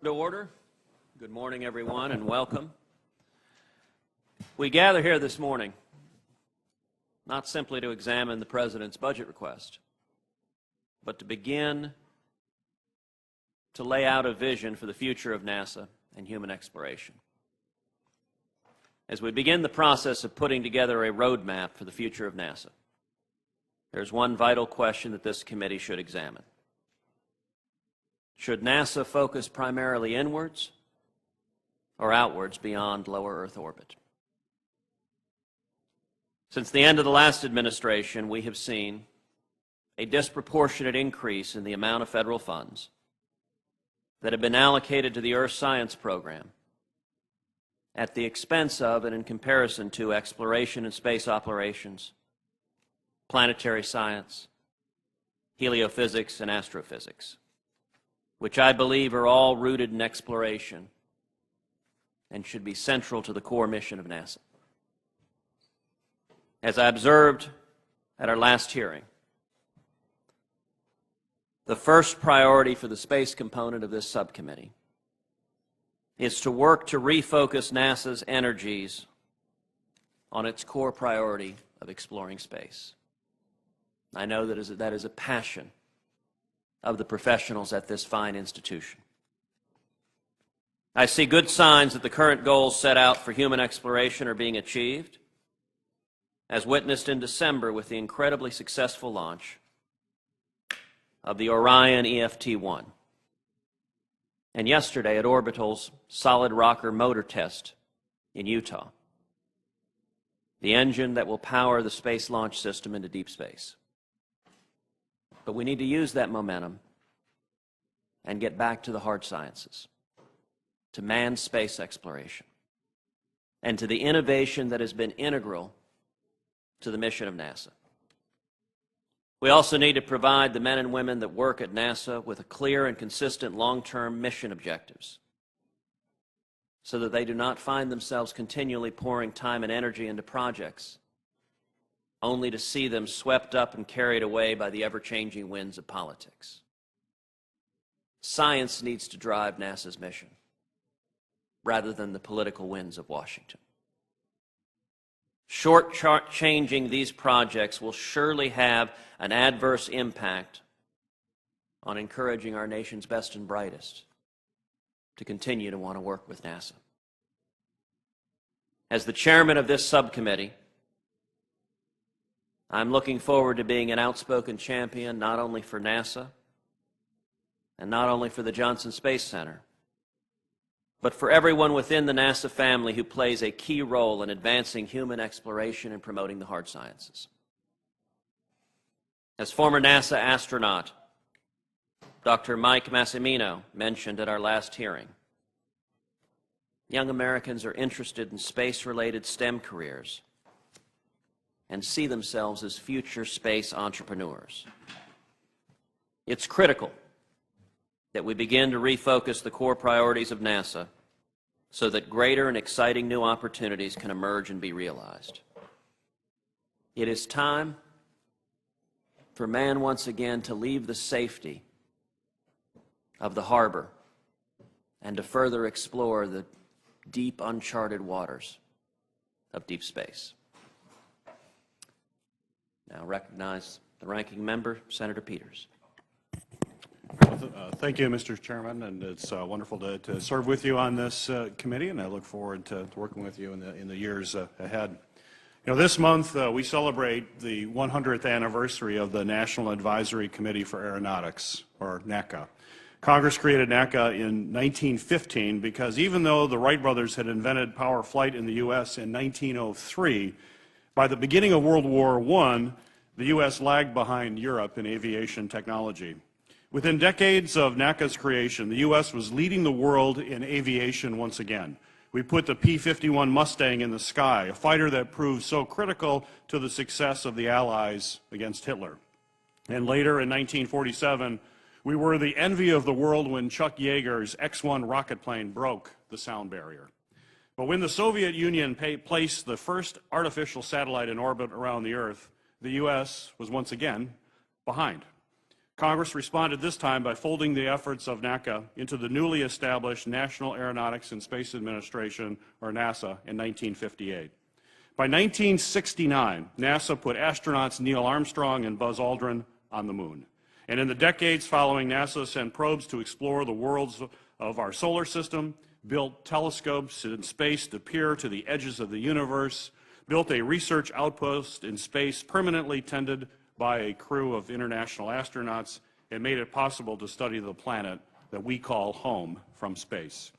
To order. Good morning, everyone, and welcome. We gather here this morning not simply to examine the President's budget request, but to begin to lay out a vision for the future of NASA and human exploration. As we begin the process of putting together a roadmap for the future of NASA, there's one vital question that this committee should examine. Should NASA focus primarily inwards or outwards beyond low Earth orbit? Since the end of the last administration, we have seen a disproportionate increase in the amount of federal funds that have been allocated to the Earth Science Program at the expense of and in comparison to exploration and space operations, planetary science, heliophysics, and astrophysics, which I believe are all rooted in exploration and should be central to the core mission of NASA. As I observed at our last hearing, the first priority for the space component of this subcommittee is to work to refocus NASA's energies on its core priority of exploring space. I know that is a passion of the professionals at this fine institution. I see good signs that the current goals set out for human exploration are being achieved, as witnessed in December with the incredibly successful launch of the Orion EFT-1, and yesterday at Orbital's solid rocker motor test in Utah, the engine that will power the Space Launch System into deep space. But we need to use that momentum and get back to the hard sciences, to manned space exploration, and to the innovation that has been integral to the mission of NASA. We also need to provide the men and women that work at NASA with a clear and consistent long-term mission objectives so that they do not find themselves continually pouring time and energy into projects only to see them swept up and carried away by the ever-changing winds of politics. Science needs to drive NASA's mission rather than the political winds of Washington. Short-changing these projects will surely have an adverse impact on encouraging our nation's best and brightest to continue to want to work with NASA. As the chairman of this subcommittee, I'm looking forward to being an outspoken champion not only for NASA and not only for the Johnson Space Center, but for everyone within the NASA family who plays a key role in advancing human exploration and promoting the hard sciences. As former NASA astronaut Dr. Mike Massimino mentioned at our last hearing, young Americans are interested in space-related STEM careers and see themselves as future space entrepreneurs. It's critical that we begin to refocus the core priorities of NASA so that greater and exciting new opportunities can emerge and be realized. It is time for man once again to leave the safety of the harbor and to further explore the deep, uncharted waters of deep space. Now recognize the ranking member, Senator Peters. Thank you, Mr. Chairman, and it's wonderful to serve with you on this committee, and I look forward to working with you in the years ahead. You know, this month we celebrate the 100th anniversary of the National Advisory Committee for Aeronautics, or NACA. Congress created NACA in 1915 because even though the Wright brothers had invented power flight in the U.S. in 1903, by the beginning of World War I, the U.S. lagged behind Europe in aviation technology. Within decades of NACA's creation, the U.S. was leading the world in aviation once again. We put the P-51 Mustang in the sky, a fighter that proved so critical to the success of the Allies against Hitler. And later, in 1947, we were the envy of the world when Chuck Yeager's X-1 rocket plane broke the sound barrier. But when the Soviet Union placed the first artificial satellite in orbit around the Earth, the U.S. was once again behind. Congress responded this time by folding the efforts of NACA into the newly established National Aeronautics and Space Administration, or NASA, in 1958. By 1969, NASA put astronauts Neil Armstrong and Buzz Aldrin on the moon. And in the decades following, NASA sent probes to explore the worlds of our solar system, built telescopes in space to peer to the edges of the universe, built a research outpost in space permanently tended by a crew of international astronauts, and made it possible to study the planet that we call home from space.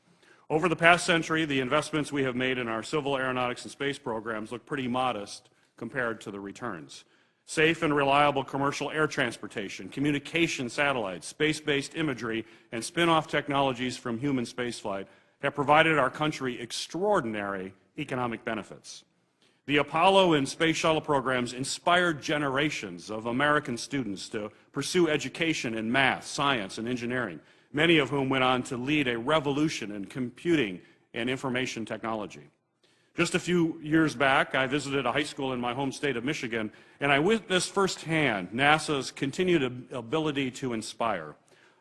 Over the past century, the investments we have made in our civil aeronautics and space programs look pretty modest compared to the returns. Safe and reliable commercial air transportation, communication satellites, space-based imagery, and spin-off technologies from human spaceflight have provided our country extraordinary economic benefits. The Apollo and Space Shuttle programs inspired generations of American students to pursue education in math, science, and engineering, many of whom went on to lead a revolution in computing and information technology. Just a few years back, I visited a high school in my home state of Michigan, and I witnessed firsthand NASA's continued ability to inspire.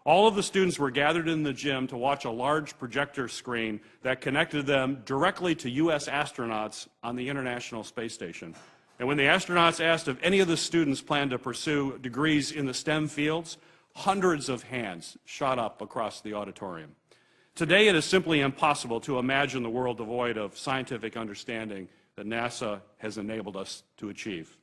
All of the students were gathered in the gym to watch a large projector screen that connected them directly to U.S. astronauts on the International Space Station. And when the astronauts asked if any of the students planned to pursue degrees in the STEM fields, hundreds of hands shot up across the auditorium. Today, it is simply impossible to imagine the world devoid of scientific understanding that NASA has enabled us to achieve.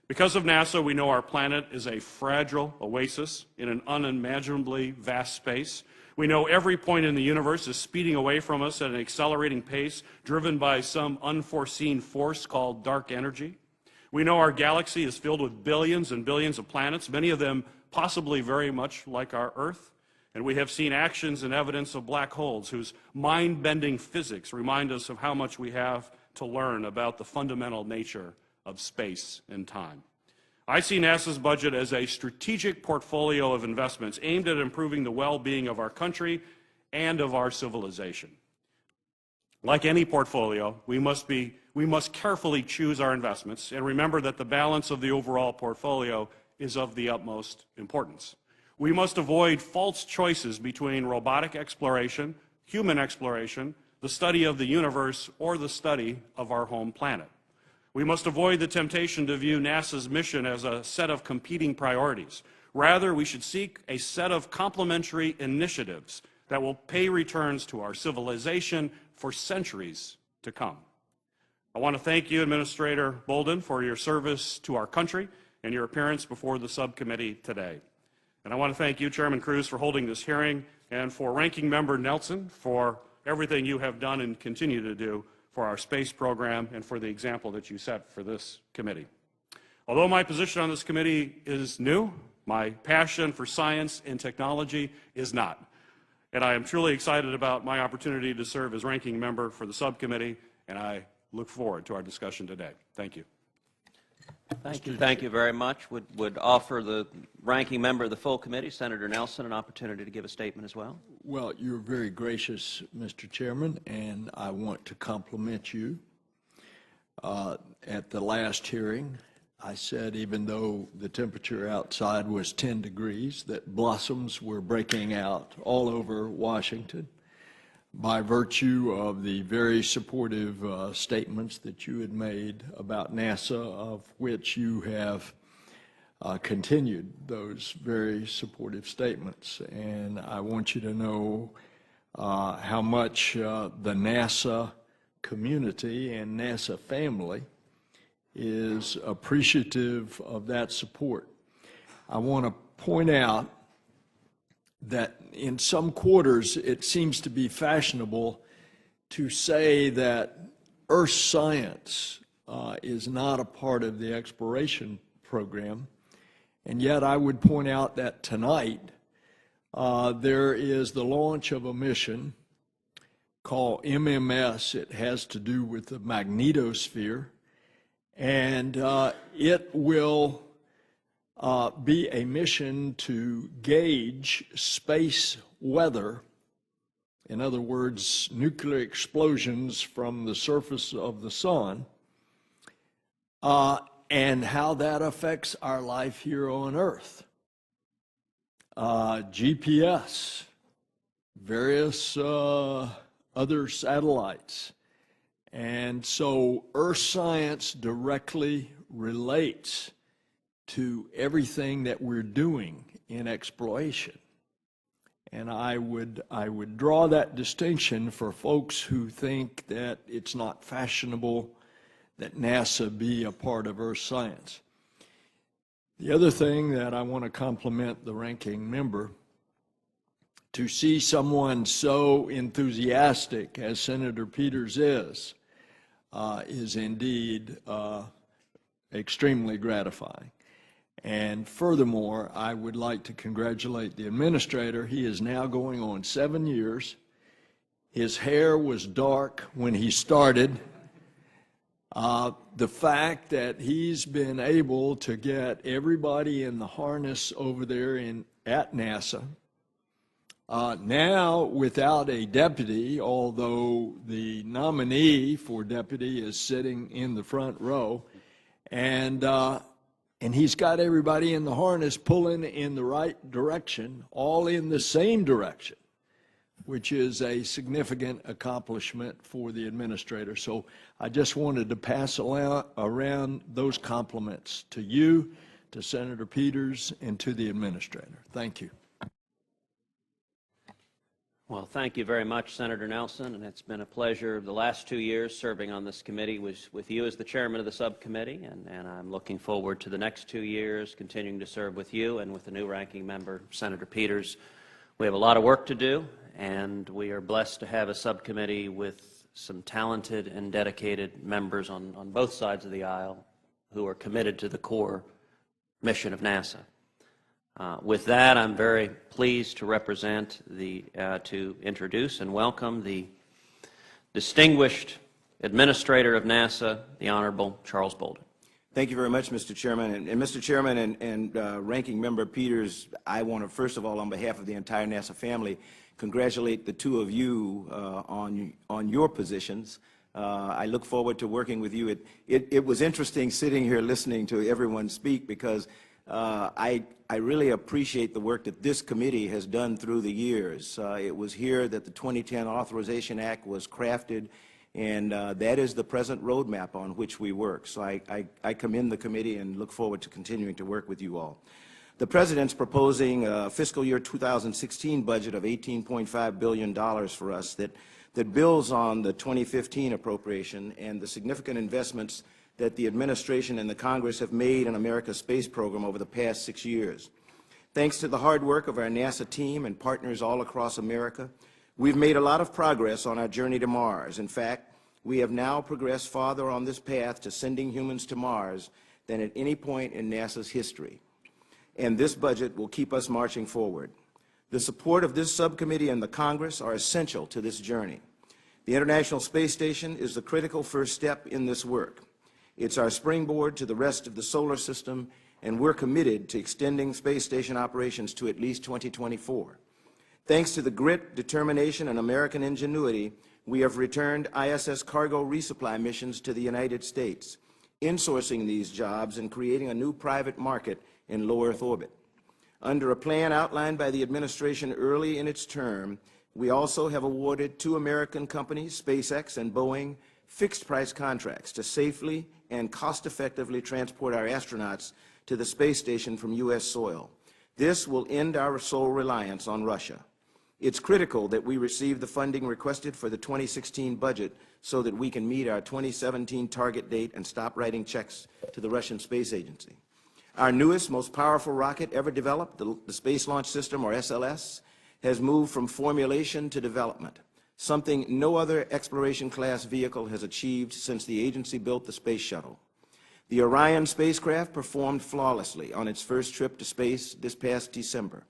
Because of NASA, we know our planet is a fragile oasis in an unimaginably vast space. We know every point in the universe is speeding away from us at an accelerating pace, driven by some unforeseen force called dark energy. We know our galaxy is filled with billions and billions of planets, many of them possibly very much like our Earth. And we have seen actions and evidence of black holes whose mind-bending physics remind us of how much we have to learn about the fundamental nature of space and time. I see NASA's budget as a strategic portfolio of investments aimed at improving the well-being of our country and of our civilization. Like any portfolio, we must carefully choose our investments and remember that the balance of the overall portfolio is of the utmost importance. We must avoid false choices between robotic exploration, human exploration, the study of the universe, or the study of our home planet. We must avoid the temptation to view NASA's mission as a set of competing priorities. Rather, we should seek a set of complementary initiatives that will pay returns to our civilization for centuries to come. I want to thank you, Administrator Bolden, for your service to our country and your appearance before the subcommittee today. And I want to thank you, Chairman Cruz, for holding this hearing, and for Ranking Member Nelson for everything you have done and continue to do for our space program and for the example that you set for this committee. Although my position on this committee is new, my passion for science and technology is not. And I am truly excited about my opportunity to serve as ranking member for the subcommittee, and I look forward to our discussion today. Thank you. Thank you. Thank you very much. Would offer the ranking member of the full committee, Senator Nelson, an opportunity to give a statement as well. Well, you're very gracious, Mr. Chairman, and I want to compliment you. At the last hearing, I said even though the temperature outside was 10 degrees, that blossoms were breaking out all over Washington by virtue of the very supportive statements that you had made about NASA, of which you have continued those very supportive statements. And I want you to know how much the NASA community and NASA family is appreciative of that support. I want to point out that in some quarters it seems to be fashionable to say that Earth science is not a part of the exploration program, and yet I would point out that tonight there is the launch of a mission called MMS. It has to do with the magnetosphere, and it will be a mission to gauge space weather, in other words, nuclear explosions from the surface of the sun, and how that affects our life here on Earth. GPS, various other satellites. And so earth science directly relates to everything that we're doing in exploration. And I would draw that distinction for folks who think that it's not fashionable that NASA be a part of earth science. The other thing that I want to compliment the ranking member, to see someone so enthusiastic as Senator Peters is indeed extremely gratifying. And furthermore, I would like to congratulate the administrator. He is now going on 7 years. His hair was dark when he started. The fact that he's been able to get everybody in the harness over there at NASA, now without a deputy, although the nominee for deputy is sitting in the front row, and he's got everybody in the harness pulling in the right direction, all in the same direction, which is a significant accomplishment for the administrator. So I just wanted to pass around those compliments to you, to Senator Peters, and to the administrator. Thank you. Well, thank you very much, Senator Nelson, and it's been a pleasure the last 2 years serving on this committee with you as the chairman of the subcommittee, and I'm looking forward to the next 2 years continuing to serve with you and with the new ranking member, Senator Peters. We have a lot of work to do, and we are blessed to have a subcommittee with some talented and dedicated members on both sides of the aisle who are committed to the core mission of NASA. With that, I'm very pleased to to introduce and welcome the distinguished Administrator of NASA, the Honorable Charles Bolden. Thank you very much, Mr. Chairman. And Mr. Chairman and Ranking Member Peters, I want to, first of all, on behalf of the entire NASA family, congratulate the two of you on your positions. I look forward to working with you. It was interesting sitting here listening to everyone speak, because I really appreciate the work that this committee has done through the years. It was here that the 2010 Authorization Act was crafted, and that is the present roadmap on which we work. So I commend the committee and look forward to continuing to work with you all. The President's proposing a fiscal year 2016 budget of $18.5 billion for us that builds on the 2015 appropriation and the significant investments that the administration and the Congress have made in America's space program over the past 6 years. Thanks to the hard work of our NASA team and partners all across America, we've made a lot of progress on our journey to Mars. In fact, we have now progressed farther on this path to sending humans to Mars than at any point in NASA's history. And this budget will keep us marching forward. The support of this subcommittee and the Congress are essential to this journey. The International Space Station is the critical first step in this work. It's our springboard to the rest of the solar system, and we're committed to extending space station operations to at least 2024. Thanks to the grit, determination, and American ingenuity, we have returned ISS cargo resupply missions to the United States, insourcing these jobs and creating a new private market in low Earth orbit. Under a plan outlined by the administration early in its term, we also have awarded 2 American companies, SpaceX and Boeing, fixed-price contracts to safely and cost-effectively transport our astronauts to the space station from U.S. soil. This will end our sole reliance on Russia. It's critical that we receive the funding requested for the 2016 budget so that we can meet our 2017 target date and stop writing checks to the Russian Space Agency. Our newest, most powerful rocket ever developed, the Space Launch System, or SLS, has moved from formulation to development, something no other exploration-class vehicle has achieved since the agency built the Space Shuttle. The Orion spacecraft performed flawlessly on its first trip to space this past December.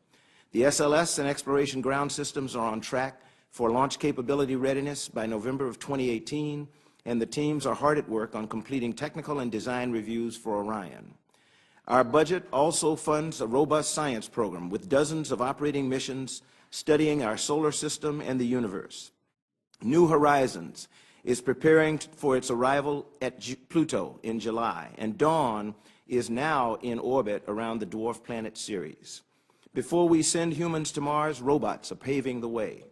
The SLS and Exploration Ground Systems are on track for launch capability readiness by November of 2018, and the teams are hard at work on completing technical and design reviews for Orion. Our budget also funds a robust science program with dozens of operating missions studying our solar system and the universe. New Horizons is preparing for its arrival at Pluto in July, and Dawn is now in orbit around the dwarf planet Ceres. Before we send humans to Mars, robots are paving the way.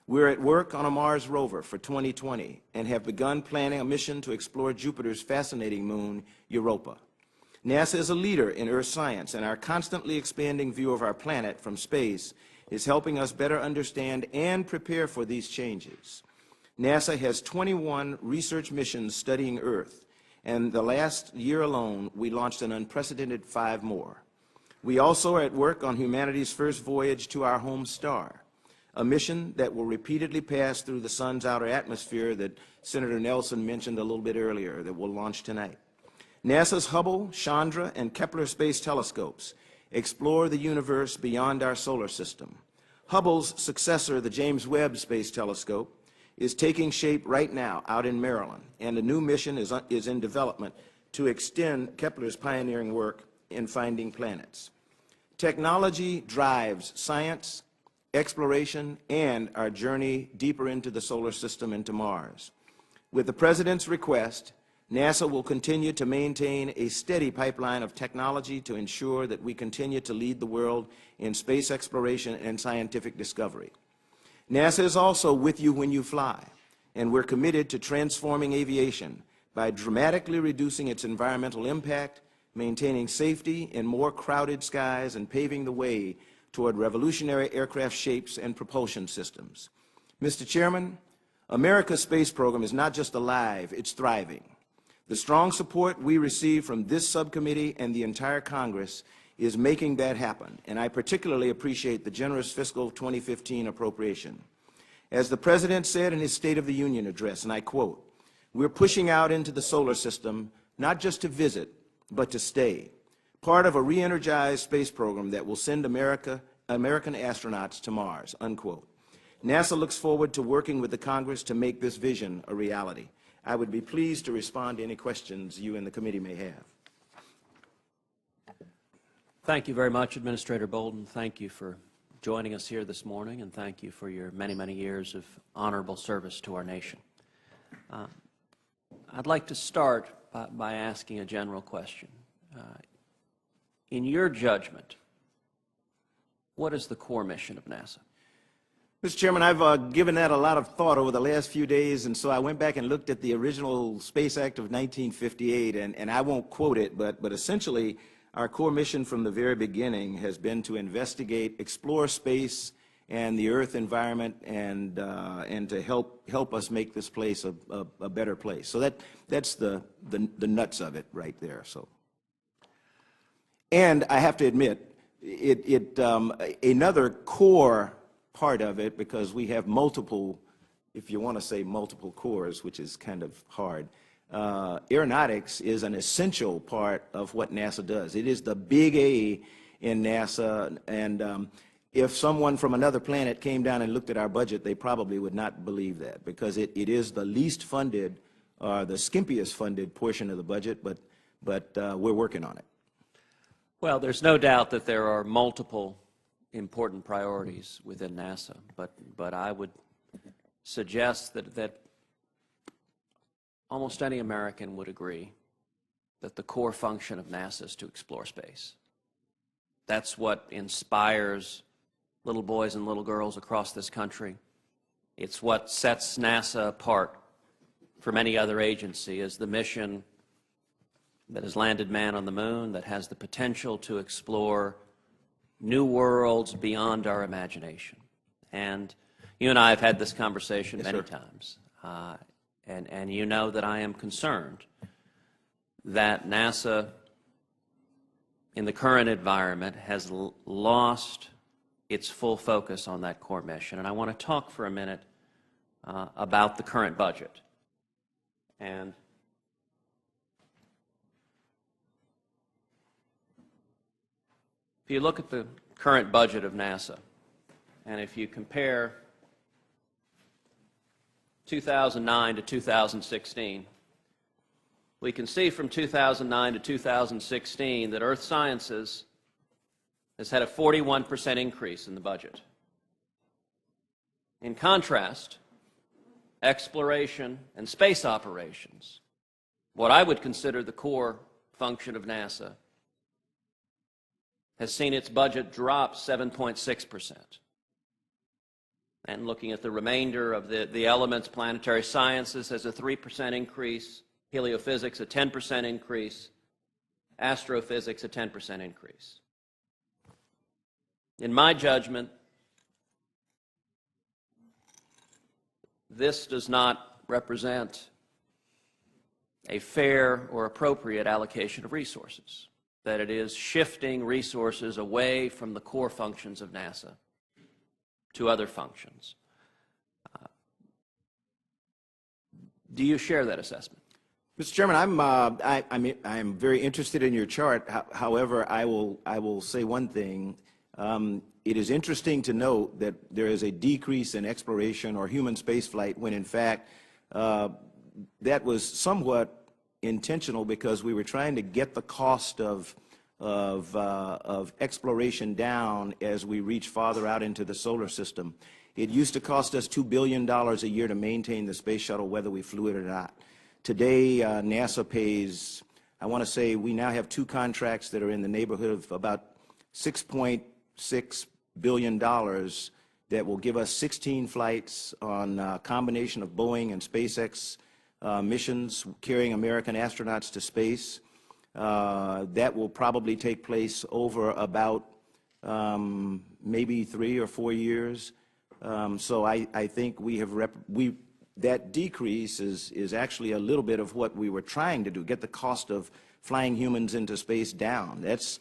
We're at work on a Mars rover for 2020 and have begun planning a mission to explore Jupiter's fascinating moon, Europa. NASA is a leader in Earth science, and our constantly expanding view of our planet from space is helping us better understand and prepare for these changes. NASA has 21 research missions studying Earth, and the last year alone, we launched an unprecedented 5 more. We also are at work on humanity's first voyage to our home star, a mission that will repeatedly pass through the sun's outer atmosphere that Senator Nelson mentioned a little bit earlier, that will launch tonight. NASA's Hubble, Chandra, and Kepler space telescopes explore the universe beyond our solar system. Hubble's successor, the James Webb Space Telescope, is taking shape right now out in Maryland, and a new mission is in development to extend Kepler's pioneering work in finding planets. Technology drives science, exploration, and our journey deeper into the solar system and to Mars. With the President's request, NASA will continue to maintain a steady pipeline of technology to ensure that we continue to lead the world in space exploration and scientific discovery. NASA is also with you when you fly, and we're committed to transforming aviation by dramatically reducing its environmental impact, maintaining safety in more crowded skies, and paving the way toward revolutionary aircraft shapes and propulsion systems. Mr. Chairman, America's space program is not just alive, it's thriving. The strong support we receive from this subcommittee and the entire Congress is making that happen, and I particularly appreciate the generous fiscal 2015 appropriation. As the President said in his State of the Union address, and I quote, "We're pushing out into the solar system not just to visit, but to stay, part of a re-energized space program that will send American astronauts to Mars," unquote. NASA looks forward to working with the Congress to make this vision a reality. I would be pleased to respond to any questions you and the committee may have. Thank you very much, Administrator Bolden. Thank you for joining us here this morning, and thank you for your many, many years of honorable service to our nation. I'd like to start by asking a general question. In your judgment, what is the core mission of NASA? Mr. Chairman, I've given that a lot of thought over the last few days, and so I went back and looked at the original Space Act of 1958, and I won't quote it, but essentially our core mission from the very beginning has been to investigate, explore space and the Earth environment, and to help us make this place a better place. So that's the nuts of it right there. So, and I have to admit, another core part of it, because we have multiple, if you want to say multiple cores, which is kind of hard, aeronautics is an essential part of what NASA does. It is the big A in NASA, and if someone from another planet came down and looked at our budget, they probably would not believe that, because it is the least funded, the skimpiest funded portion of the budget, but we're working on it. Well, there's no doubt that there are multiple important priorities within NASA, but I would suggest that almost any American would agree that the core function of NASA is to explore space. That's what inspires little boys and little girls across this country. It's what sets NASA apart from any other agency, as the mission that has landed man on the moon, that has the potential to explore new worlds beyond our imagination. And you and I have had this conversation many times. And you know that I am concerned that NASA, in the current environment, has lost its full focus on that core mission. And I want to talk for a minute about the current budget. And if you look at the current budget of NASA, and if you compare 2009 to 2016, we can see from 2009 to 2016 that Earth Sciences has had a 41% increase in the budget. In contrast, exploration and space operations, what I would consider the core function of NASA, has seen its budget drop 7.6%. And looking at the remainder of the elements, planetary sciences has a 3% increase, heliophysics a 10% increase, astrophysics a 10% increase. In my judgment, this does not represent a fair or appropriate allocation of resources, that it is shifting resources away from the core functions of NASA to other functions. Do you share that assessment? Mr. Chairman, I'm very interested in your chart. However, I will say one thing. It is interesting to note that there is a decrease in exploration or human spaceflight when, in fact, that was somewhat intentional because we were trying to get the cost of exploration down as we reach farther out into the solar system. It used to cost us $2 billion a year to maintain the space shuttle, whether we flew it or not. Today, NASA pays, I want to say we now have 2 contracts that are in the neighborhood of about $6.6 billion that will give us 16 flights on a combination of Boeing and SpaceX missions carrying American astronauts to space. That will probably take place over about maybe 3 or 4 years. So I think we have that decrease is actually a little bit of what we were trying to do, get the cost of flying humans into space down. That's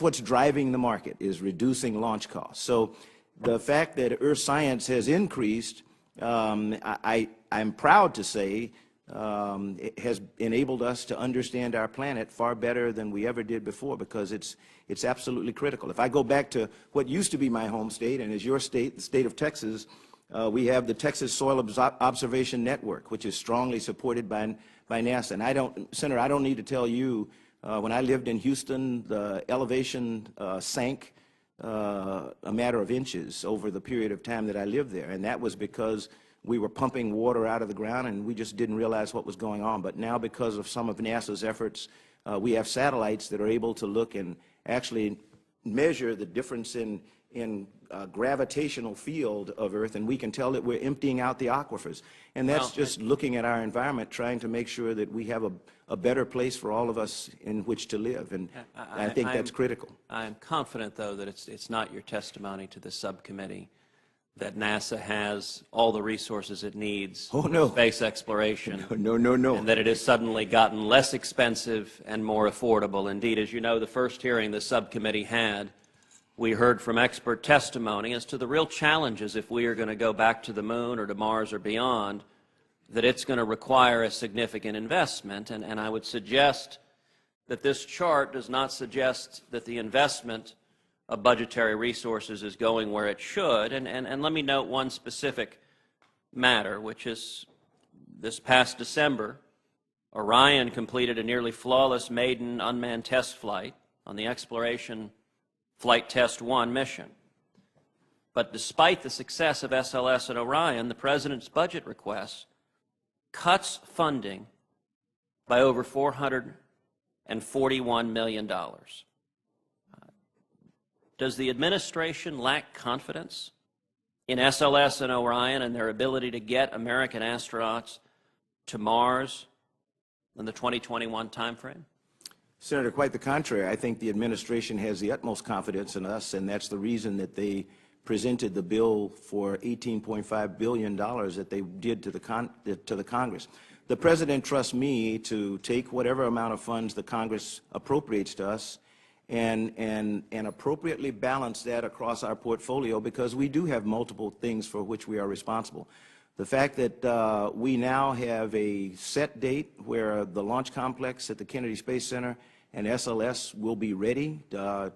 what's driving the market, is reducing launch costs. So the fact that Earth science has increased, I'm proud to say, it has enabled us to understand our planet far better than we ever did before, because it's absolutely critical. If I go back to what used to be my home state and is your state, the state of Texas, we have the Texas Soil Observation Network, which is strongly supported by NASA. And Senator, I don't need to tell you, when I lived in Houston, the elevation sank a matter of inches over the period of time that I lived there. And that was because we were pumping water out of the ground and we just didn't realize what was going on. But now, because of some of NASA's efforts, we have satellites that are able to look and actually measure the difference in gravitational field of Earth, and we can tell that we're emptying out the aquifers. And that's just looking at our environment, trying to make sure that we have a better place for all of us in which to live, and I think that's critical. I'm confident, though, that it's not your testimony to the subcommittee that NASA has all the resources it needs for space exploration. No. And that it has suddenly gotten less expensive and more affordable. Indeed, as you know, the first hearing the subcommittee had, we heard from expert testimony as to the real challenges if we are going to go back to the moon or to Mars or beyond, that it's going to require a significant investment. And I would suggest that this chart does not suggest that the investment of budgetary resources is going where it should. And let me note one specific matter, which is this past December, Orion completed a nearly flawless maiden unmanned test flight on the Exploration Flight Test 1 mission. But despite the success of SLS and Orion, the President's budget request cuts funding by over $441 million. Does the administration lack confidence in SLS and Orion and their ability to get American astronauts to Mars in the 2021 timeframe? Senator, quite the contrary. I think the administration has the utmost confidence in us, and that's the reason that they presented the bill for $18.5 billion that they did to the Congress. The President trusts me to take whatever amount of funds the Congress appropriates to us and appropriately balance that across our portfolio, because we do have multiple things for which we are responsible. The fact that we now have a set date where the launch complex at the Kennedy Space Center and SLS will be ready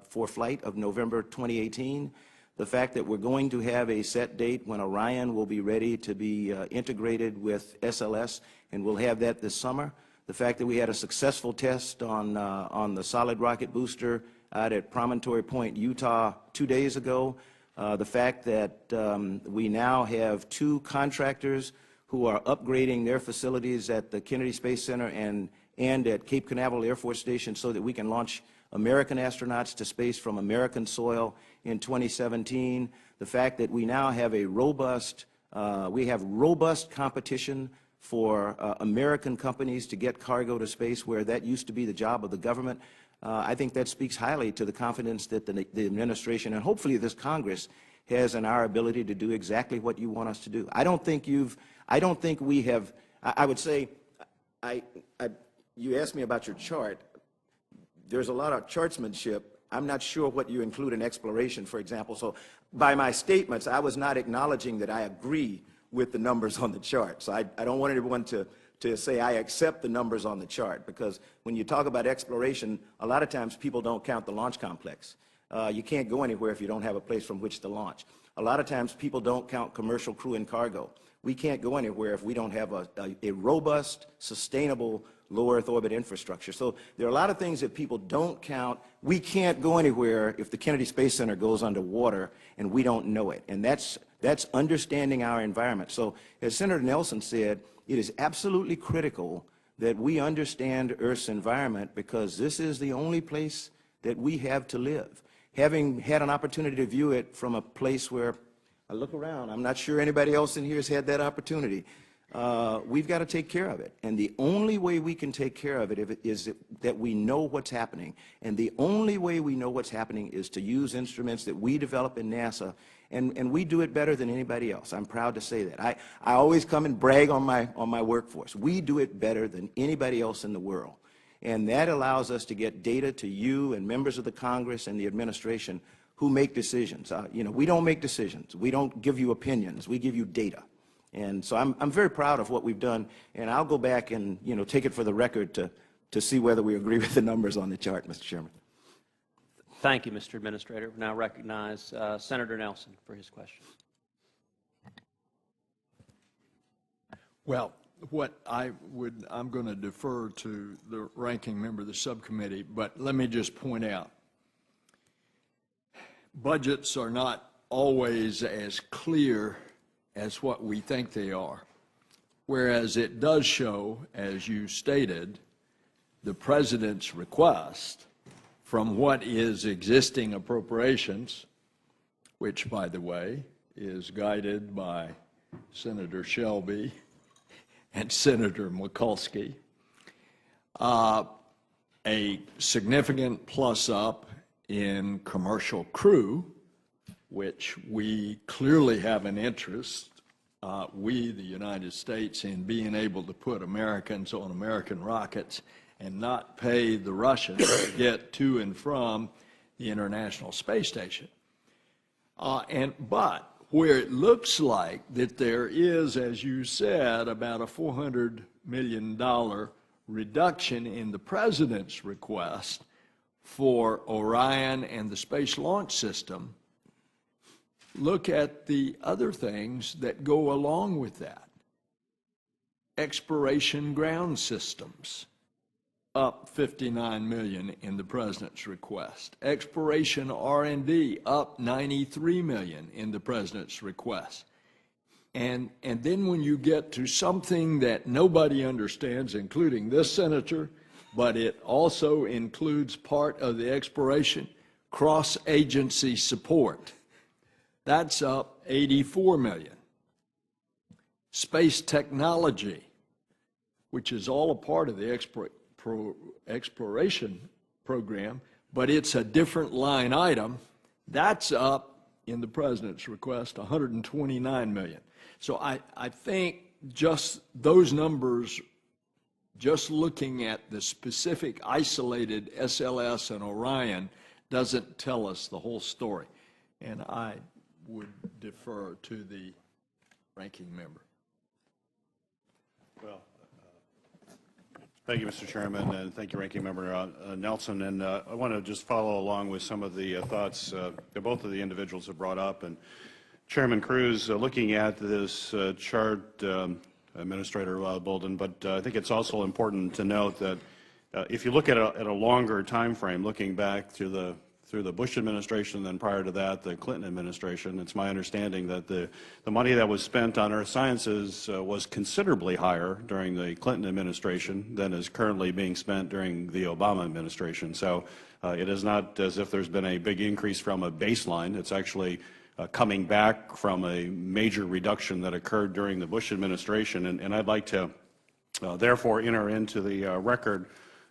for flight of November 2018. The fact that we're going to have a set date when Orion will be ready to be integrated with SLS, and we'll have that this summer. The fact that we had a successful test on the solid rocket booster out at Promontory Point, Utah 2 days ago. The fact that we now have 2 contractors who are upgrading their facilities at the Kennedy Space Center and at Cape Canaveral Air Force Station so that we can launch American astronauts to space from American soil in 2017, the fact that we now have a robust competition for American companies to get cargo to space where that used to be the job of the government, I think that speaks highly to the confidence that the administration and hopefully this Congress has in our ability to do exactly what you want us to do. I don't think we have, I would say, you asked me about your chart. There's a lot of chartsmanship. I'm not sure what you include in exploration, for example. So by my statements, I was not acknowledging that I agree with the numbers on the chart. So I don't want anyone to say I accept the numbers on the chart, because when you talk about exploration, a lot of times people don't count the launch complex. You can't go anywhere if you don't have a place from which to launch. A lot of times people don't count commercial crew and cargo. We can't go anywhere if we don't have a robust, sustainable low Earth orbit infrastructure. So there are a lot of things that people don't count. We can't go anywhere if the Kennedy Space Center goes underwater and we don't know it. And that's understanding our environment. So as Senator Nelson said, it is absolutely critical that we understand Earth's environment, because this is the only place that we have to live. Having had an opportunity to view it from a place where I look around, I'm not sure anybody else in here has had that opportunity. We've got to take care of it. And the only way we can take care of it is that we know what's happening. And the only way we know what's happening is to use instruments that we develop in NASA. And we do it better than anybody else. I'm proud to say that. I always come and brag on my workforce. We do it better than anybody else in the world. And that allows us to get data to you and members of the Congress and the administration who make decisions. We don't make decisions. We don't give you opinions. We give you data. And so I'm very proud of what we've done, and I'll go back and take it for the record to see whether we agree with the numbers on the chart, Mr. Chairman. Thank you, Mr. Administrator. Now recognize Senator Nelson for his question. Well, I'm going to defer to the ranking member of the subcommittee, but let me just point out, budgets are not always as clear as what we think they are, whereas it does show, as you stated, the President's request from what is existing appropriations, which, by the way, is guided by Senator Shelby and Senator Mikulski, a significant plus up in commercial crew, which we clearly have an interest, we, the United States, in being able to put Americans on American rockets and not pay the Russians to get to and from the International Space Station. But where it looks like that there is, as you said, about a $400 million reduction in the President's request for Orion and the Space Launch System, look at the other things that go along with that. Exploration ground systems, up $59 million in the President's request. Exploration R&D, up $93 million in the President's request. And then when you get to something that nobody understands, including this senator, but it also includes part of the exploration, cross-agency support. That's up $84 million. Space technology, which is all a part of the exploration program, but it's a different line item, that's up in the President's request, $129 million. So I think just those numbers, just looking at the specific isolated SLS and Orion, doesn't tell us the whole story. And I would defer to the ranking member. Well, thank you, Mr. Chairman, and thank you, Ranking Member Nelson. And I want to just follow along with some of the thoughts that both of the individuals have brought up. And Chairman Cruz, looking at this chart, Administrator Bolden, but I think it's also important to note that if you look at a longer time frame, looking back through through the Bush administration, then prior to that, the Clinton administration. It's my understanding that the money that was spent on earth sciences was considerably higher during the Clinton administration than is currently being spent during the Obama administration. So it is not as if there's been a big increase from a baseline. It's actually coming back from a major reduction that occurred during the Bush administration. And I'd like to therefore enter into the record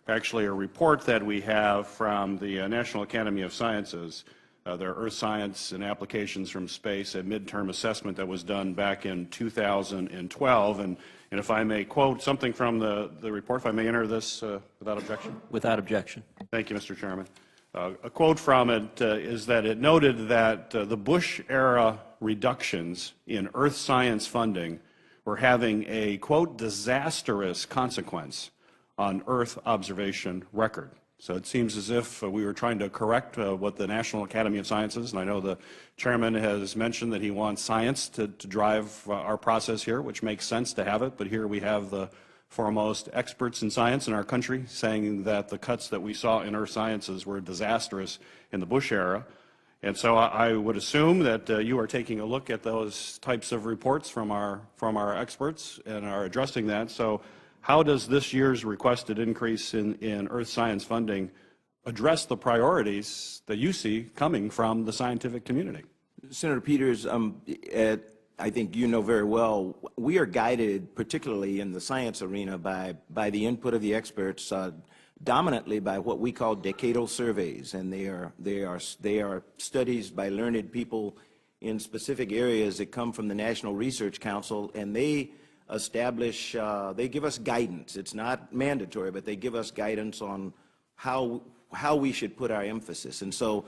actually a report that we have from the National Academy of Sciences, their Earth Science and Applications from Space, a midterm assessment that was done back in 2012. And if I may quote something from the report, if I may enter this without objection. Without objection. Thank you, Mr. Chairman. A quote from it is that it noted that the Bush-era reductions in earth science funding were having a, quote, disastrous consequence on Earth observation record. So it seems as if we were trying to correct what the National Academy of Sciences, and I know the chairman has mentioned that he wants science to drive our process here, which makes sense to have it, but here we have the foremost experts in science in our country saying that the cuts that we saw in earth sciences were disastrous in the Bush era. And so I would assume that you are taking a look at those types of reports from our experts and are addressing that. So how does this year's requested increase in earth science funding address the priorities that you see coming from the scientific community? Senator Peters, I think you know very well, we are guided, particularly in the science arena, by the input of the experts, dominantly by what we call decadal surveys, and they are studies by learned people in specific areas that come from the National Research Council, and they establish, they give us guidance. It's not mandatory, but they give us guidance on how we should put our emphasis. And so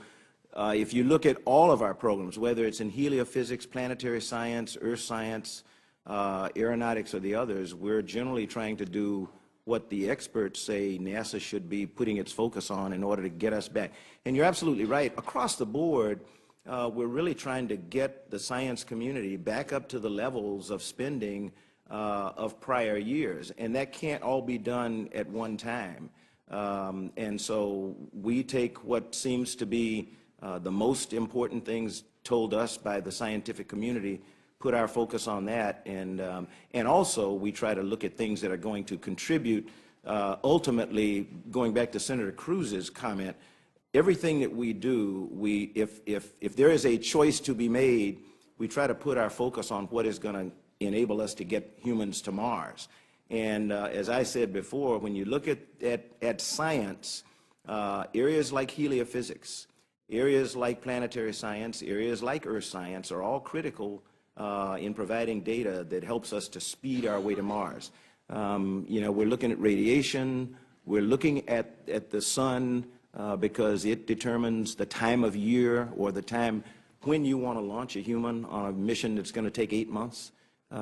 if you look at all of our programs, whether it's in heliophysics, planetary science, earth science, aeronautics, or the others, we're generally trying to do what the experts say NASA should be putting its focus on in order to get us back. And you're absolutely right. Across the board, we're really trying to get the science community back up to the levels of spending of prior years, and that can't all be done at one time. And so we take what seems to be the most important things told us by the scientific community, put our focus on that, and also we try to look at things that are going to contribute. Ultimately, going back to Senator Cruz's comment, everything that we do, if there is a choice to be made, we try to put our focus on what is going to enable us to get humans to Mars. And as I said before, when you look at science, areas like heliophysics, areas like planetary science, areas like earth science are all critical in providing data that helps us to speed our way to Mars. You know, we're looking at radiation, we're looking at the sun because it determines the time of year or the time when you want to launch a human on a mission that's going to take 8 months.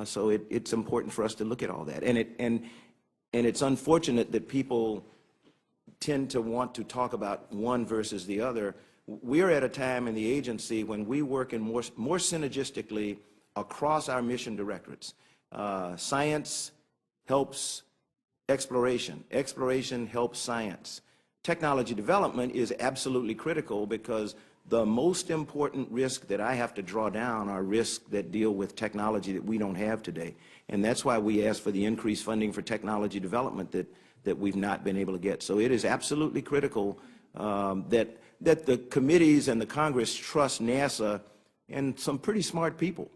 So it's important for us to look at all that. And it's unfortunate that people tend to want to talk about one versus the other. We're at a time in the agency when we work in more synergistically across our mission directorates. Science helps exploration. Exploration helps science. Technology development is absolutely critical because the most important risk that I have to draw down are risks that deal with technology that we don't have today. And that's why we ask for the increased funding for technology development that we've not been able to get. So it is absolutely critical that the committees and the Congress trust NASA and some pretty smart people.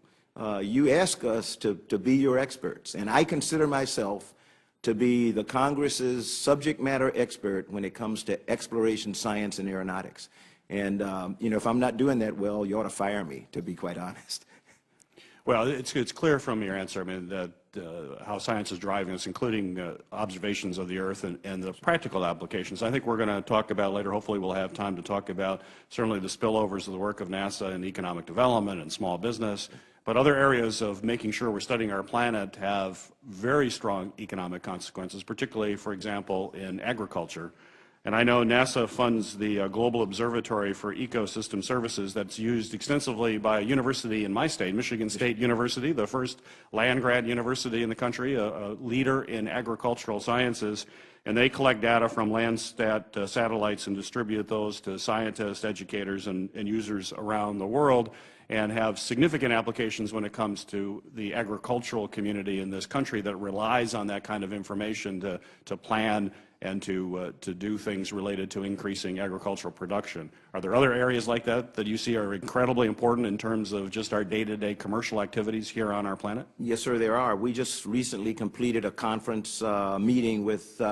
You ask us to be your experts, and I consider myself to be the Congress's subject matter expert when it comes to exploration science and aeronautics. And, you know, if I'm not doing that well, you ought to fire me, to be quite honest. Well, it's clear from your answer, I mean, that how science is driving us, including observations of the Earth and the practical applications. I think we're going to talk about later, hopefully we'll have time to talk about certainly the spillovers of the work of NASA in economic development and small business, but other areas of making sure we're studying our planet have very strong economic consequences, particularly, for example, in agriculture. And I know NASA funds the Global Observatory for Ecosystem Services that's used extensively by a university in my state, Michigan State University, the first land-grant university in the country, a leader in agricultural sciences. And they collect data from Landsat satellites and distribute those to scientists, educators, and users around the world, and have significant applications when it comes to the agricultural community in this country that relies on that kind of information to plan and to do things related to increasing agricultural production. Are there other areas like that that you see are incredibly important in terms of just our day-to-day commercial activities here on our planet? Yes, sir, there are. We just recently completed a conference meeting with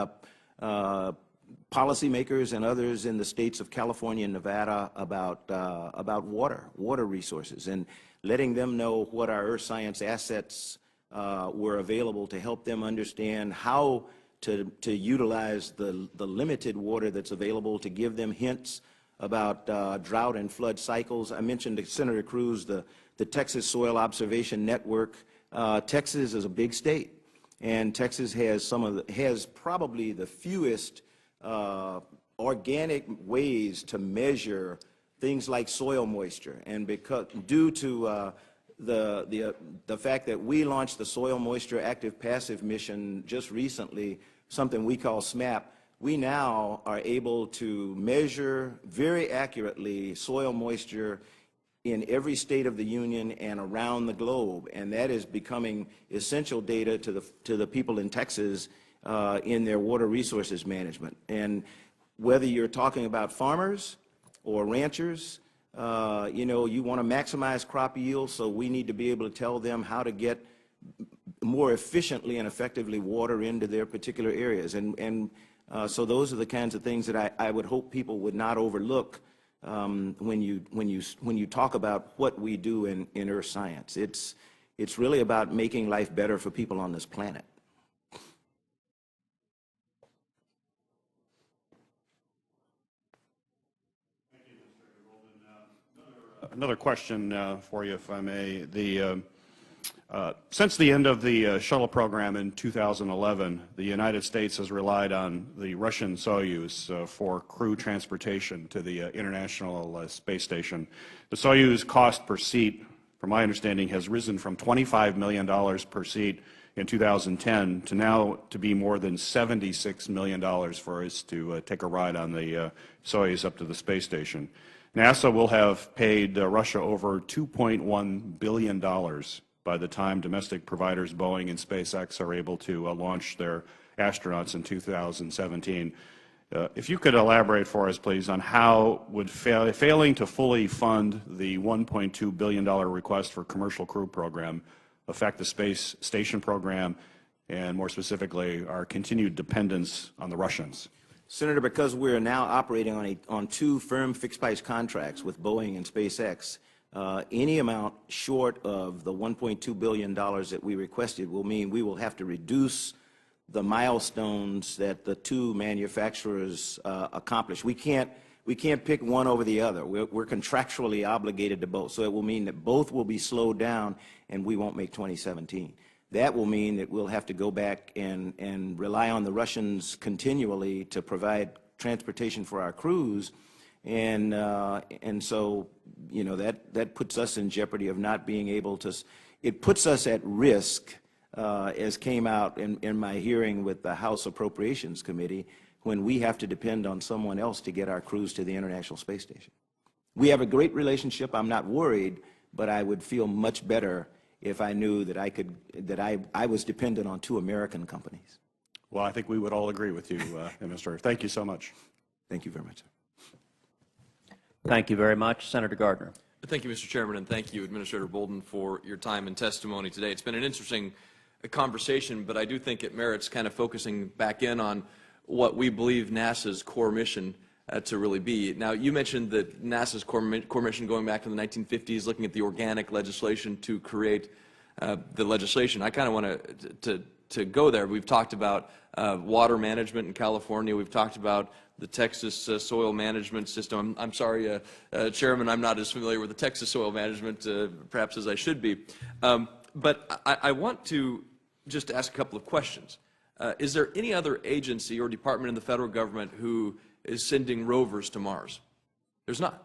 policymakers and others in the states of California and Nevada about water resources, and letting them know what our earth science assets were available to help them understand how to utilize the limited water that's available, to give them hints about drought and flood cycles. I mentioned to Senator Cruz the Texas Soil Observation Network. Texas is a big state, and Texas has probably the fewest organic ways to measure things like soil moisture, and due to the fact that we launched the Soil Moisture Active Passive mission just recently, something we call SMAP, we now are able to measure very accurately soil moisture in every state of the union and around the globe, and that is becoming essential data to the people in Texas in their water resources management. And whether you're talking about farmers or ranchers, you know, you want to maximize crop yield, so we need to be able to tell them how to get more efficiently and effectively water into their particular areas. And so those are the kinds of things that I would hope people would not overlook when you talk about what we do in earth science. It's really about making life better for people on this planet. Another question for you, if I may. Since the end of the shuttle program in 2011, the United States has relied on the Russian Soyuz for crew transportation to the International Space Station. The Soyuz cost per seat, from my understanding, has risen from $25 million per seat in 2010 to now to be more than $76 million for us to take a ride on the Soyuz up to the space station. NASA will have paid Russia over $2.1 billion by the time domestic providers Boeing and SpaceX are able to launch their astronauts in 2017. If you could elaborate for us, please, on how would failing to fully fund the $1.2 billion request for commercial crew program affect the space station program, and more specifically, our continued dependence on the Russians? Senator, because we're now operating on two firm fixed-price contracts with Boeing and SpaceX, any amount short of the $1.2 billion that we requested will mean we will have to reduce the milestones that the two manufacturers accomplish. We can't pick one over the other. We're contractually obligated to both. So it will mean that both will be slowed down and we won't make 2017. That will mean that we'll have to go back and rely on the Russians continually to provide transportation for our crews, and so, you know, that puts us in jeopardy of not being able to. It puts us at risk, as came out in my hearing with the House Appropriations Committee, when we have to depend on someone else to get our crews to the International Space Station. We have a great relationship. I'm not worried, but I would feel much better if I knew that I was dependent on two American companies. Well, I think we would all agree with you, Administrator. Thank you so much. Thank you very much. Thank you very much. Senator Gardner. Thank you, Mr. Chairman, and thank you, Administrator Bolden, for your time and testimony today. It's been an interesting conversation, but I do think it merits kind of focusing back in on what we believe NASA's core mission to really be. Now, you mentioned that NASA's core mission going back to the 1950s, looking at the organic legislation to create the legislation. I kind of want to go there. We've talked about water management in California. We've talked about the Texas soil management system. I'm sorry, Chairman, I'm not as familiar with the Texas soil management perhaps as I should be. But I want to just ask a couple of questions. Is there any other agency or department in the federal government who is sending rovers to Mars? There's not.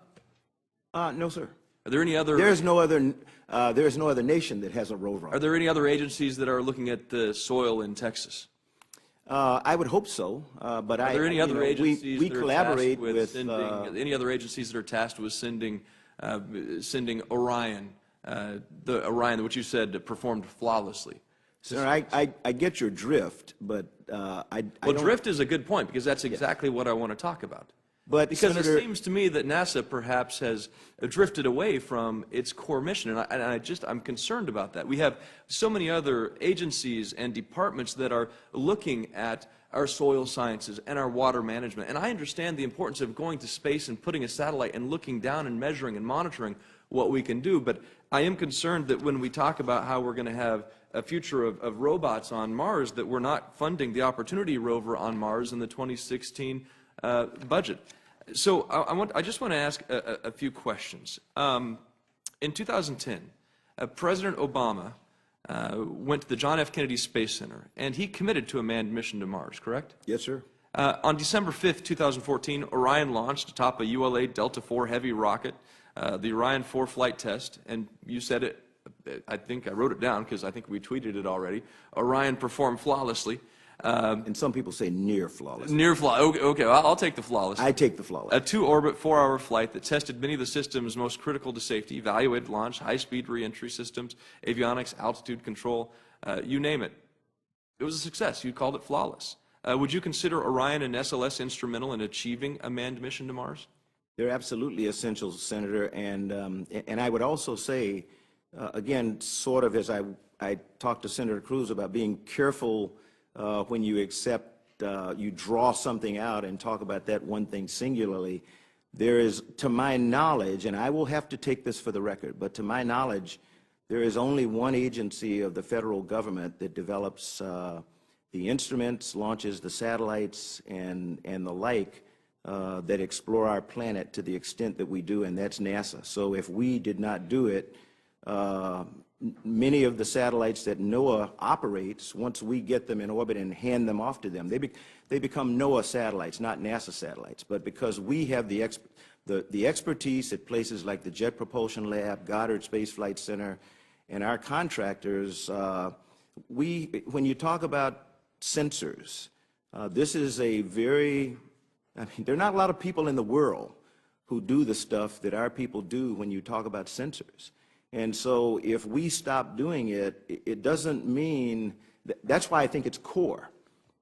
No, sir. Are there any other? There is no other nation that has a rover. Are there any other agencies that are looking at the soil in Texas? I would hope so, but Are there any other agencies we that are collaborate tasked with with sending, any other agencies that are tasked with sending Orion, the Orion, which you said performed flawlessly? Sir, I get your drift, but I Well, don't. drift is a good point, because that's exactly what I want to talk about. But Because Senator, it seems to me that NASA perhaps has drifted away from its core mission, and I'm concerned about that. We have so many other agencies and departments that are looking at our soil sciences and our water management. And I understand the importance of going to space and putting a satellite and looking down and measuring and monitoring what we can do. But I am concerned that when we talk about how we're going to have a future of robots on Mars, that we're not funding the Opportunity rover on Mars in the 2016 budget. So I just want to ask a few questions. In 2010, President Obama went to the John F. Kennedy Space Center, and he committed to a manned mission to Mars, correct? yes, sir. On December 5th, 2014, Orion launched atop a ULA Delta IV Heavy rocket, the Orion 4 flight test, and you said it, I think I wrote it down because I think we tweeted it already. Orion performed flawlessly. And some people say near flawless. Near flawless. Okay, well, I'll take the flawless. I take the flawless. A 2-orbit, 4-hour flight that tested many of the systems most critical to safety, evaluated launch, high-speed reentry systems, avionics, altitude control, you name it. It was a success. You called it flawless. Would you consider Orion and SLS instrumental in achieving a manned mission to Mars? They're absolutely essential, Senator, and I would also say, again, sort of as I talked to Senator Cruz about being careful when you you draw something out and talk about that one thing singularly. There is, to my knowledge, and I will have to take this for the record, but to my knowledge, there is only one agency of the federal government that develops the instruments, launches the satellites, and the like that explore our planet to the extent that we do, and that's NASA. So if we did not do it, many of the satellites that NOAA operates, once we get them in orbit and hand them off to them, they become NOAA satellites, not NASA satellites. But because we have the expertise at places like the Jet Propulsion Lab, Goddard Space Flight Center, and our contractors, when you talk about sensors, this is a very, there are not a lot of people in the world who do the stuff that our people do when you talk about sensors. And so if we stop doing it, it doesn't mean, that's why I think it's core.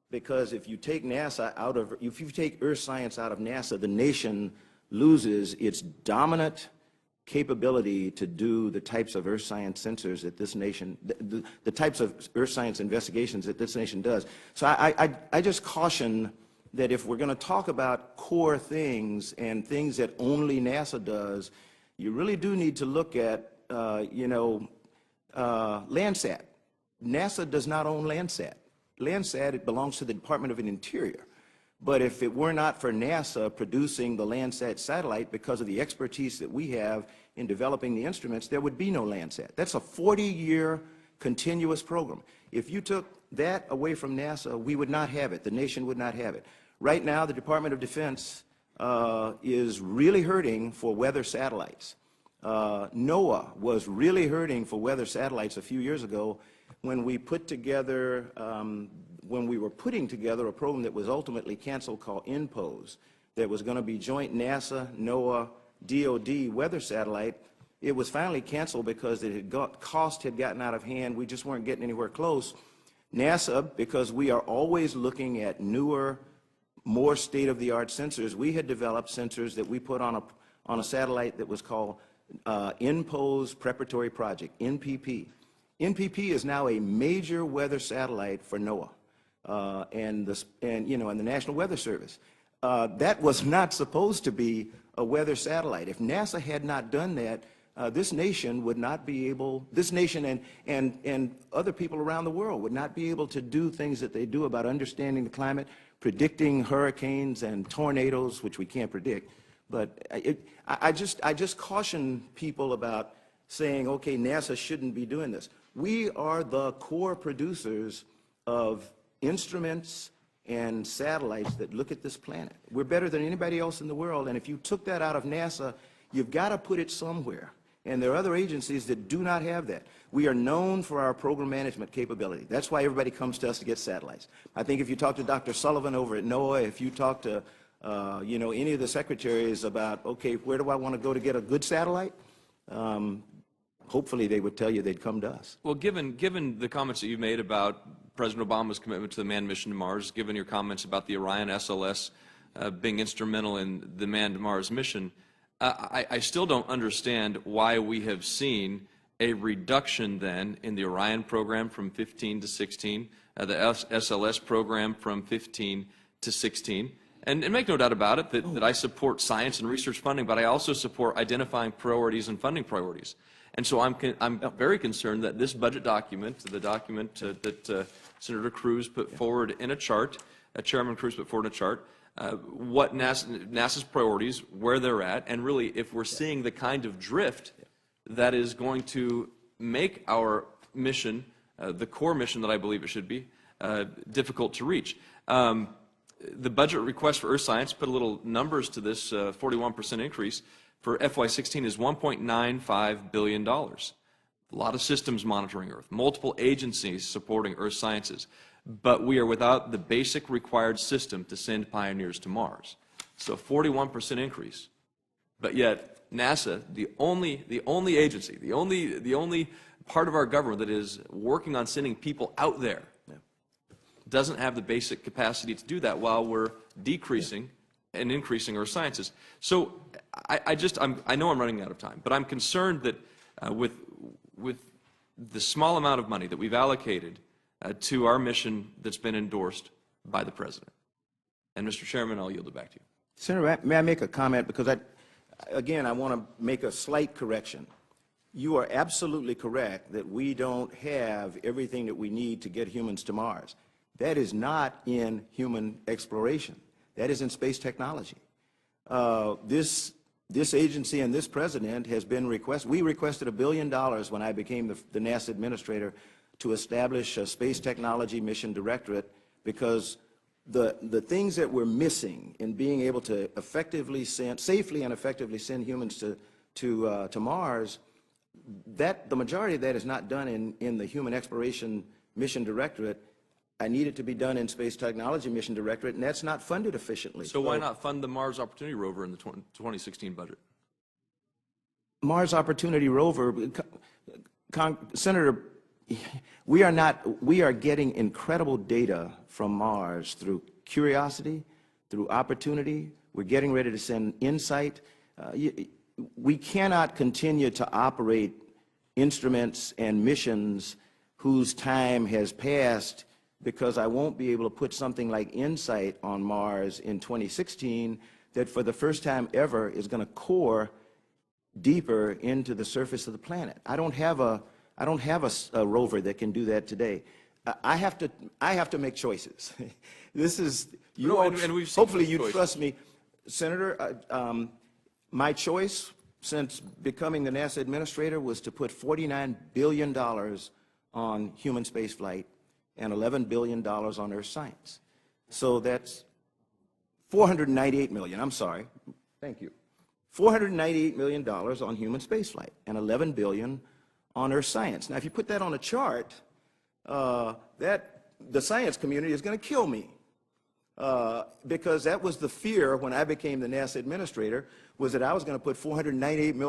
Because if you take NASA out of, if you take earth science out of NASA, the nation loses its dominant capability to do the types of earth science sensors that this nation, the types of earth science investigations that this nation does. So I just caution that if we're going to talk about core things and things that only NASA does, you really do need to look at Landsat. NASA does not own Landsat. Landsat, it belongs to the Department of the Interior. But if it were not for NASA producing the Landsat satellite because of the expertise that we have in developing the instruments, there would be no Landsat. That's a 40-year continuous program. If you took that away from NASA, we would not have it. The nation would not have it. Right now, the Department of Defense is really hurting for weather satellites. NOAA was really hurting for weather satellites a few years ago when we put together, when we were putting together a program that was ultimately canceled called INPOSE, that was going to be joint NASA, NOAA, DOD weather satellite. It was finally canceled because cost had gotten out of hand. We just weren't getting anywhere close. NASA, because we are always looking at newer, more state-of-the-art sensors, we had developed sensors that we put on a satellite that was called INPOSE Preparatory Project, NPP. NPP is now a major weather satellite for NOAA and the National Weather Service. That was not supposed to be a weather satellite. If NASA had not done that, this nation would not be able, this nation and other people around the world would not be able to do things that they do about understanding the climate, predicting hurricanes and tornadoes, which we can't predict. But I just caution people about saying, okay, NASA shouldn't be doing this. We are the core producers of instruments and satellites that look at this planet. We're better than anybody else in the world, and if you took that out of NASA, you've got to put it somewhere. And there are other agencies that do not have that. We are known for our program management capability. That's why everybody comes to us to get satellites. I think if you talk to Dr. Sullivan over at NOAA, if you talk to any of the secretaries about, okay, where do I want to go to get a good satellite? Hopefully they would tell you they'd come to us. Well, given the comments that you've made about President Obama's commitment to the manned mission to Mars, given your comments about the Orion SLS being instrumental in the manned Mars mission, I still don't understand why we have seen a reduction then in the Orion program from 15 to 16, the SLS program from 15 to 16. And make no doubt about it that I support science and research funding, but I also support identifying priorities and funding priorities. And so I'm very concerned that this budget document, the document that Senator Cruz put forward in a chart, Chairman Cruz put forward in a chart, what NASA's priorities, where they're at, and really if we're seeing the kind of drift that is going to make our mission, the core mission that I believe it should be, difficult to reach. The budget request for Earth Science, put a little numbers to this 41% increase, for FY16 is $1.95 billion. A lot of systems monitoring Earth, multiple agencies supporting Earth sciences, but we are without the basic required system to send pioneers to Mars. So 41% increase, but yet NASA, the only agency, the only part of our government that is working on sending people out there, doesn't have the basic capacity to do that while we're decreasing and increasing our sciences. So I know I'm running out of time, but I'm concerned that with the small amount of money that we've allocated to our mission that's been endorsed by the President. And Mr. Chairman, I'll yield it back to you. Senator, may I make a comment? Because again, I want to make a slight correction. You are absolutely correct that we don't have everything that we need to get humans to Mars. That is not in human exploration. That is in space technology. This agency and this president has been we requested $1 billion when I became the NASA administrator to establish a space technology mission directorate, because the things that we're missing in being able to safely and effectively send humans to Mars, the majority of that is not done in the human exploration mission directorate. I need it to be done in Space Technology Mission Directorate, and that's not funded efficiently. So why not fund the Mars Opportunity Rover in the 2016 budget? Mars Opportunity Rover, Senator, we are getting incredible data from Mars through Curiosity, through Opportunity. We're getting ready to send InSight. We cannot continue to operate instruments and missions whose time has passed, because I won't be able to put something like InSight on Mars in 2016 that for the first time ever is going to core deeper into the surface of the planet. I don't have a rover that can do that today. I have to make choices. This is hopefully you trust me, Senator. My choice since becoming the NASA administrator was to put $49 billion on human spaceflight and $11 billion on Earth science. So that's $498 million, I'm sorry, thank you. $498 million on human spaceflight and $11 billion on Earth science. Now, if you put that on a chart, the science community is going to kill me, because that was the fear when I became the NASA administrator, was that I was going to put $498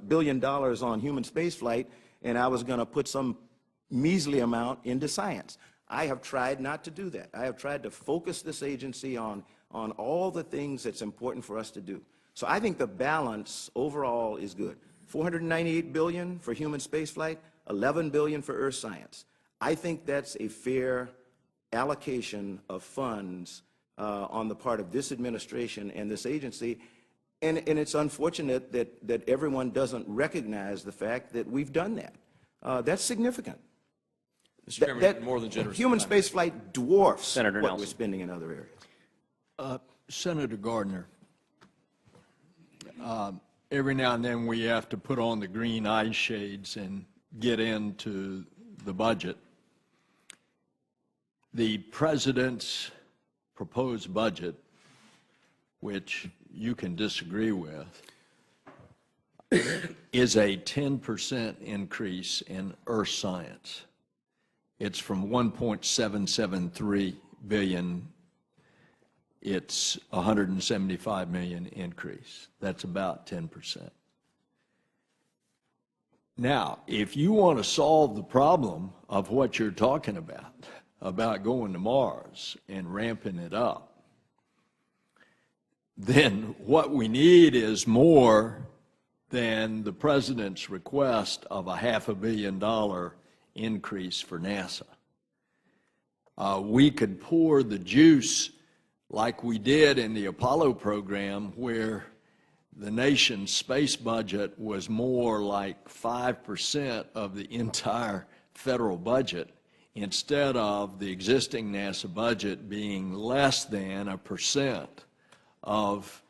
billion on human spaceflight, and I was going to put some measly amount into science. I have tried not to do that. I have tried to focus this agency on all the things that's important for us to do. So I think the balance overall is good. $498 billion for human spaceflight, $11 billion for Earth science. I think that's a fair allocation of funds on the part of this administration and this agency. And it's unfortunate that everyone doesn't recognize the fact that we've done that. That's significant. Mr. Chairman, more than generous. Human spaceflight dwarfs Senator what Nelson. we're spending in other areas. Senator Gardner, every now and then we have to put on the green eye shades and get into the budget. The president's proposed budget, which you can disagree with, is a 10% increase in earth science. It's from 1.773 billion, it's 175 million increase. That's about 10%. Now, if you want to solve the problem of what you're talking about going to Mars and ramping it up, then what we need is more than the president's request of a $500 million increase for NASA. We could pour the juice like we did in the Apollo program, where the nation's space budget was more like 5% of the entire federal budget, instead of the existing NASA budget being less than 1% of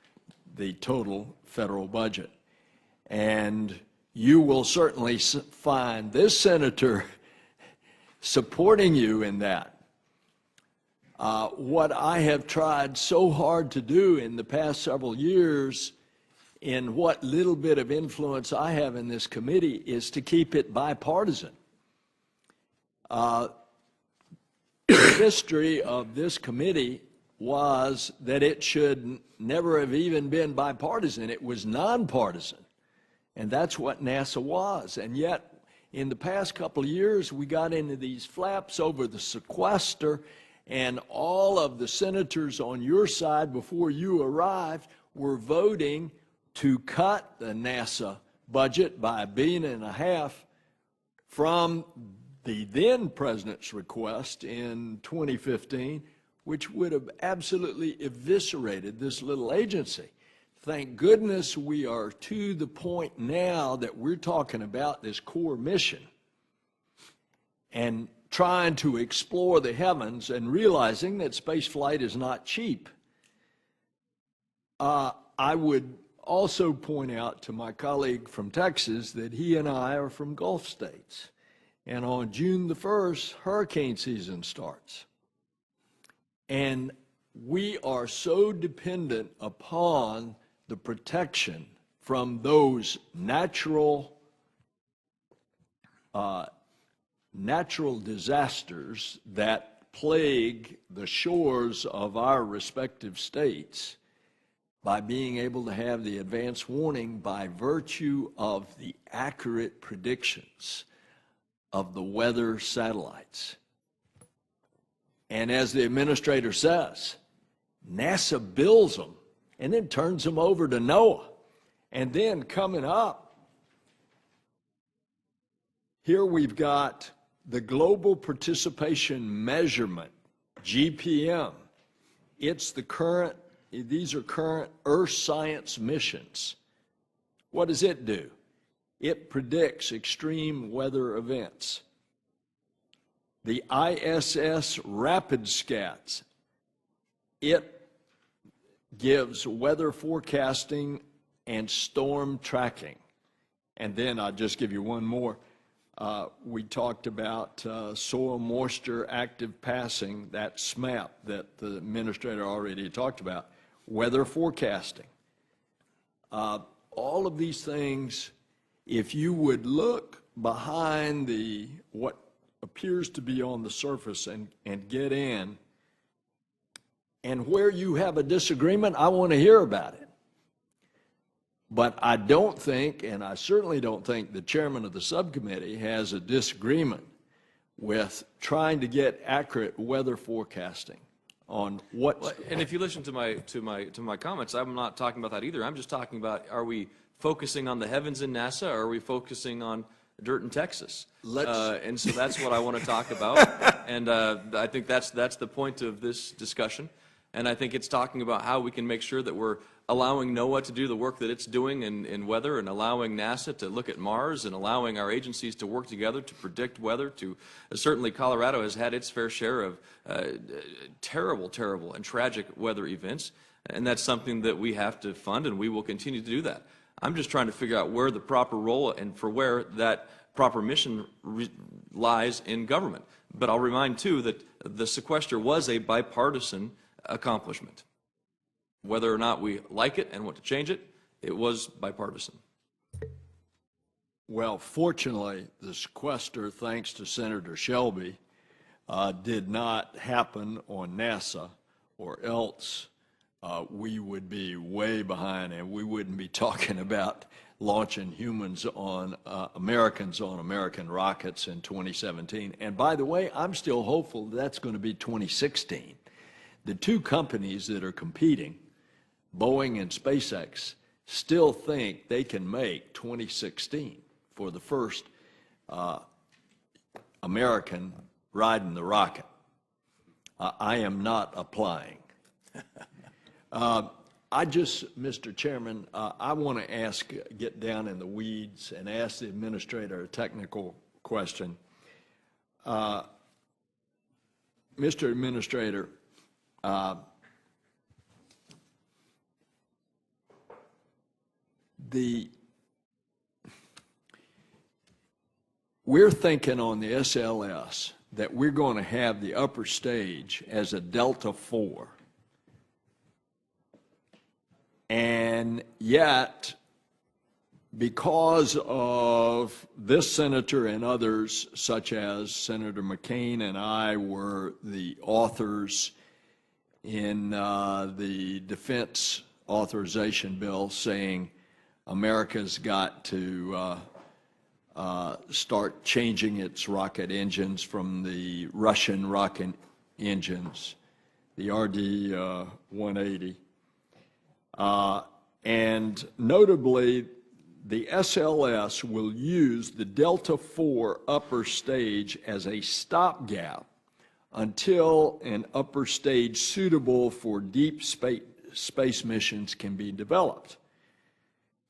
the total federal budget. And you will certainly find this senator supporting you in that. What I have tried so hard to do in the past several years, in what little bit of influence I have in this committee, is to keep it bipartisan. The history of this committee was that it should never have even been bipartisan. It was nonpartisan. And that's what NASA was. And yet, in the past couple of years, we got into these flaps over the sequester, and all of the senators on your side before you arrived were voting to cut the NASA budget by $1.5 billion from the then president's request in 2015, which would have absolutely eviscerated this little agency. Thank goodness we are to the point now that we're talking about this core mission and trying to explore the heavens and realizing that space flight is not cheap. I would also point out to my colleague from Texas that he and I are from Gulf states. And on June the 1st, hurricane season starts. And we are so dependent upon the protection from those natural disasters that plague the shores of our respective states, by being able to have the advance warning by virtue of the accurate predictions of the weather satellites. And as the administrator says, NASA builds them and then turns them over to NOAA. And then coming up, here we've got the Global Participation Measurement, GPM. These are current Earth science missions. What does it do? It predicts extreme weather events. The ISS RapidScats, it gives weather forecasting and storm tracking. And then I'll just give you one more. We talked about soil moisture active passing, that SMAP that the administrator already talked about, weather forecasting. All of these things, if you would look behind what appears to be on the surface and get in, and where you have a disagreement, I want to hear about it. But I don't think, and I certainly don't think the chairman of the subcommittee has a disagreement with trying to get accurate weather forecasting on what. And if you listen to my comments, I'm not talking about that either. I'm just talking about, are we focusing on the heavens in NASA, or are we focusing on dirt in Texas? And so that's what I want to talk about. And I think that's the point of this discussion. And I think it's talking about how we can make sure that we're allowing NOAA to do the work that it's doing in weather, and allowing NASA to look at Mars, and allowing our agencies to work together to predict weather. Certainly Colorado has had its fair share of terrible, terrible and tragic weather events, and that's something that we have to fund, and we will continue to do that. I'm just trying to figure out where the proper role and for where that proper mission lies in government. But I'll remind, too, that the sequester was a bipartisan accomplishment. Whether or not we like it and want to change it, it was bipartisan. Well, fortunately, the sequester, thanks to Senator Shelby, did not happen on NASA, or else we would be way behind and we wouldn't be talking about launching Americans on American rockets in 2017. And by the way, I'm still hopeful that's going to be 2016. The two companies that are competing, Boeing and SpaceX, still think they can make 2016 for the first American riding the rocket. I am not applying. Mr. Chairman, I want to get down in the weeds and ask the administrator a technical question. Mr. Administrator, we're thinking on the SLS that we're going to have the upper stage as a Delta IV. And yet, because of this senator and others, such as Senator McCain and I were the authors in the defense authorization bill saying America's got to start changing its rocket engines from the Russian rocket engines, the RD-180. And notably, the SLS will use the Delta IV upper stage as a stopgap until an upper stage suitable for deep space missions can be developed.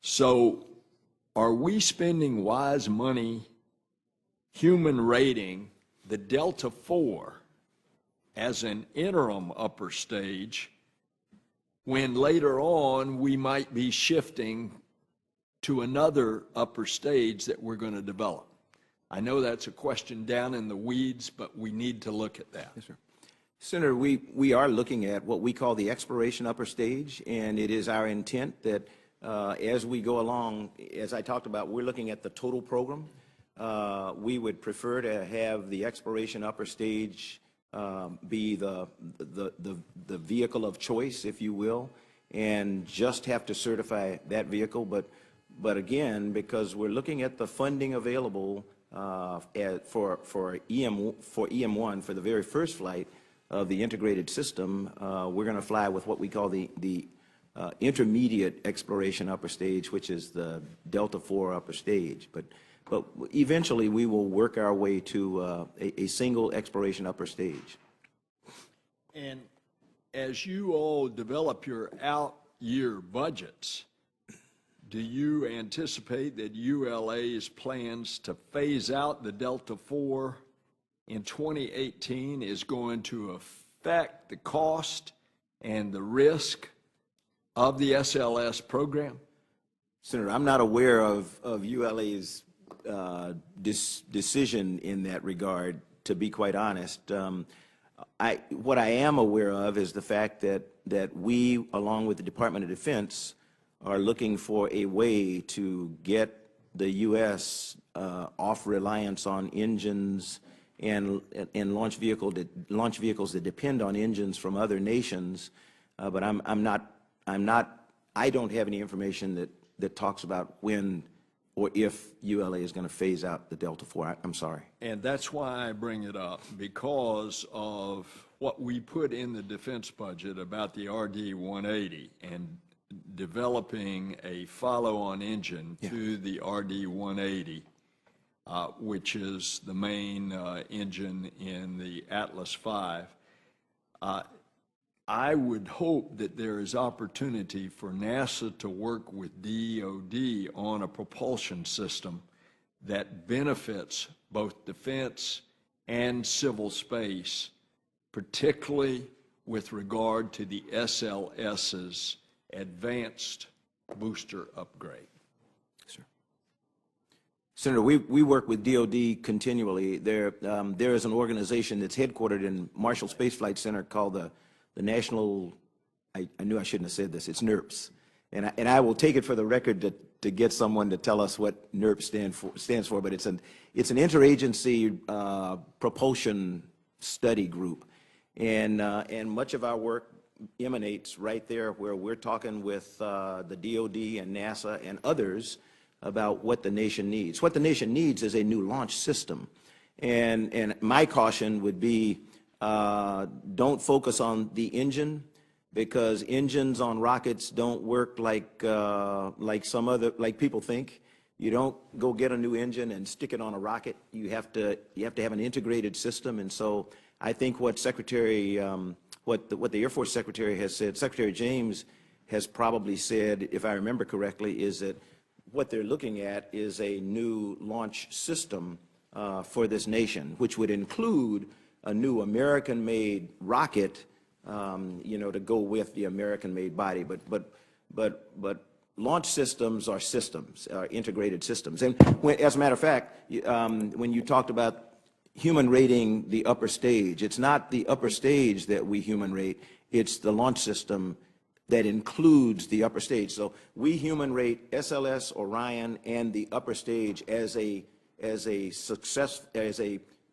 So, are we spending wise money human rating the Delta IV as an interim upper stage when later on we might be shifting to another upper stage that we're going to develop? I know that's a question down in the weeds, but we need to look at that. Yes, sir. Senator, we are looking at what we call the exploration upper stage, and it is our intent that as we go along, as I talked about, we're looking at the total program. We would prefer to have the exploration upper stage be the vehicle of choice, if you will, and just have to certify that vehicle. But again, because we're looking at the funding available for EM1 for the very first flight of the integrated system, we're going to fly with what we call the intermediate exploration upper stage, which is the Delta IV upper stage. But eventually we will work our way to a single exploration upper stage. And as you all develop your out-year budgets, do you anticipate that ULA's plans to phase out the Delta IV in 2018 is going to affect the cost and the risk of the SLS program? Senator, I'm not aware of ULA's decision in that regard, to be quite honest. What I am aware of is the fact that we, along with the Department of Defense, are looking for a way to get the U.S. Off reliance on engines and launch vehicles that depend on engines from other nations. But I don't have any information that talks about when or if ULA is going to phase out the Delta IV. I'm sorry. And that's why I bring it up, because of what we put in the defense budget about the RD-180 and developing a follow-on engine to the RD-180, which is the main engine in the Atlas V. I would hope that there is opportunity for NASA to work with DoD on a propulsion system that benefits both defense and civil space, particularly with regard to the SLS's advanced booster upgrade. Sir. Senator, we work with DoD continually. There is an organization that's headquartered in Marshall Space Flight Center called the National, I knew I shouldn't have said this, it's NERPS. And I will take it for the record to get someone to tell us what NERPS stands for, but it's an interagency propulsion study group. And much of our work emanates right there where we're talking with the DOD and NASA and others about what the nation needs. What the nation needs is a new launch system. And my caution would be, don't focus on the engine, because engines on rockets don't work like like people think. You don't go get a new engine and stick it on a rocket. You have to have an integrated system. And so I think what what the Air Force Secretary has said, Secretary James has probably said, if I remember correctly, is that what they're looking at is a new launch system for this nation, which would include a new American-made rocket, to go with the American-made body. But launch systems are integrated systems. And as a matter of fact, when you talked about human rating the upper stage, it's not the upper stage that we human rate, it's the launch system that includes the upper stage. So we human rate SLS, Orion, and the upper stage as a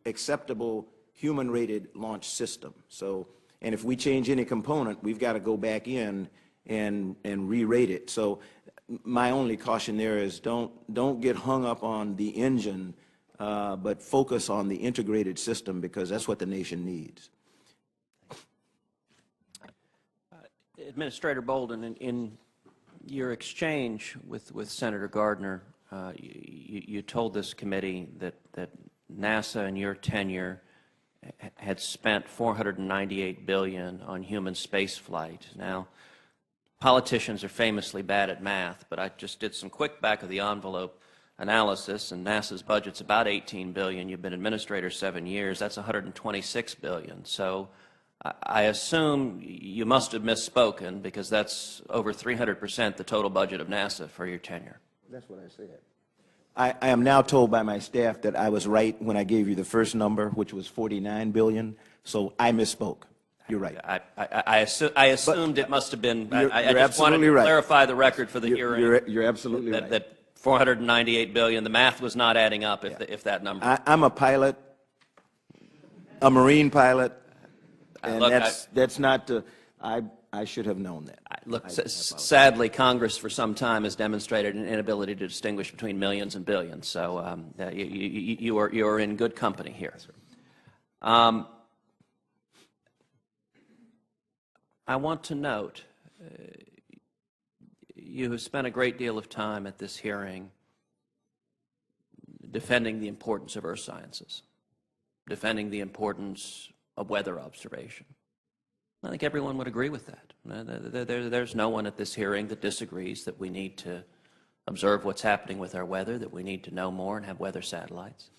acceptable human rated launch system. So, and if we change any component, we've got to go back in and re-rate it. So my only caution there is don't get hung up on the engine, but focus on the integrated system, because that's what the nation needs. Administrator Bolden, in your exchange with Senator Gardner, you told this committee that NASA in your tenure had spent $498 billion on human space flight. Now, politicians are famously bad at math, but I just did some quick back-of-the-envelope analysis, and NASA's budget's about $18 billion. You've been administrator 7 years. That's $126 billion. So I assume you must have misspoken, because that's over 300% the total budget of NASA for your tenure. That's what I said. I am now told by my staff that I was right when I gave you the first number, which was $49 billion. So I misspoke. You're right. I assumed it must have been. I just wanted to clarify the record for the hearing. You're absolutely right. That $498 billion, the math was not adding up if that number. I'm a pilot, a Marine pilot, and look, that's not to, I should have known that. Look, sadly, Congress for some time has demonstrated an inability to distinguish between millions and billions. So you are in good company here. I want to note, you have spent a great deal of time at this hearing defending the importance of earth sciences, defending the importance of weather observation. I think everyone would agree with that. There's no one at this hearing that disagrees that we need to observe what's happening with our weather, that we need to know more and have weather satellites.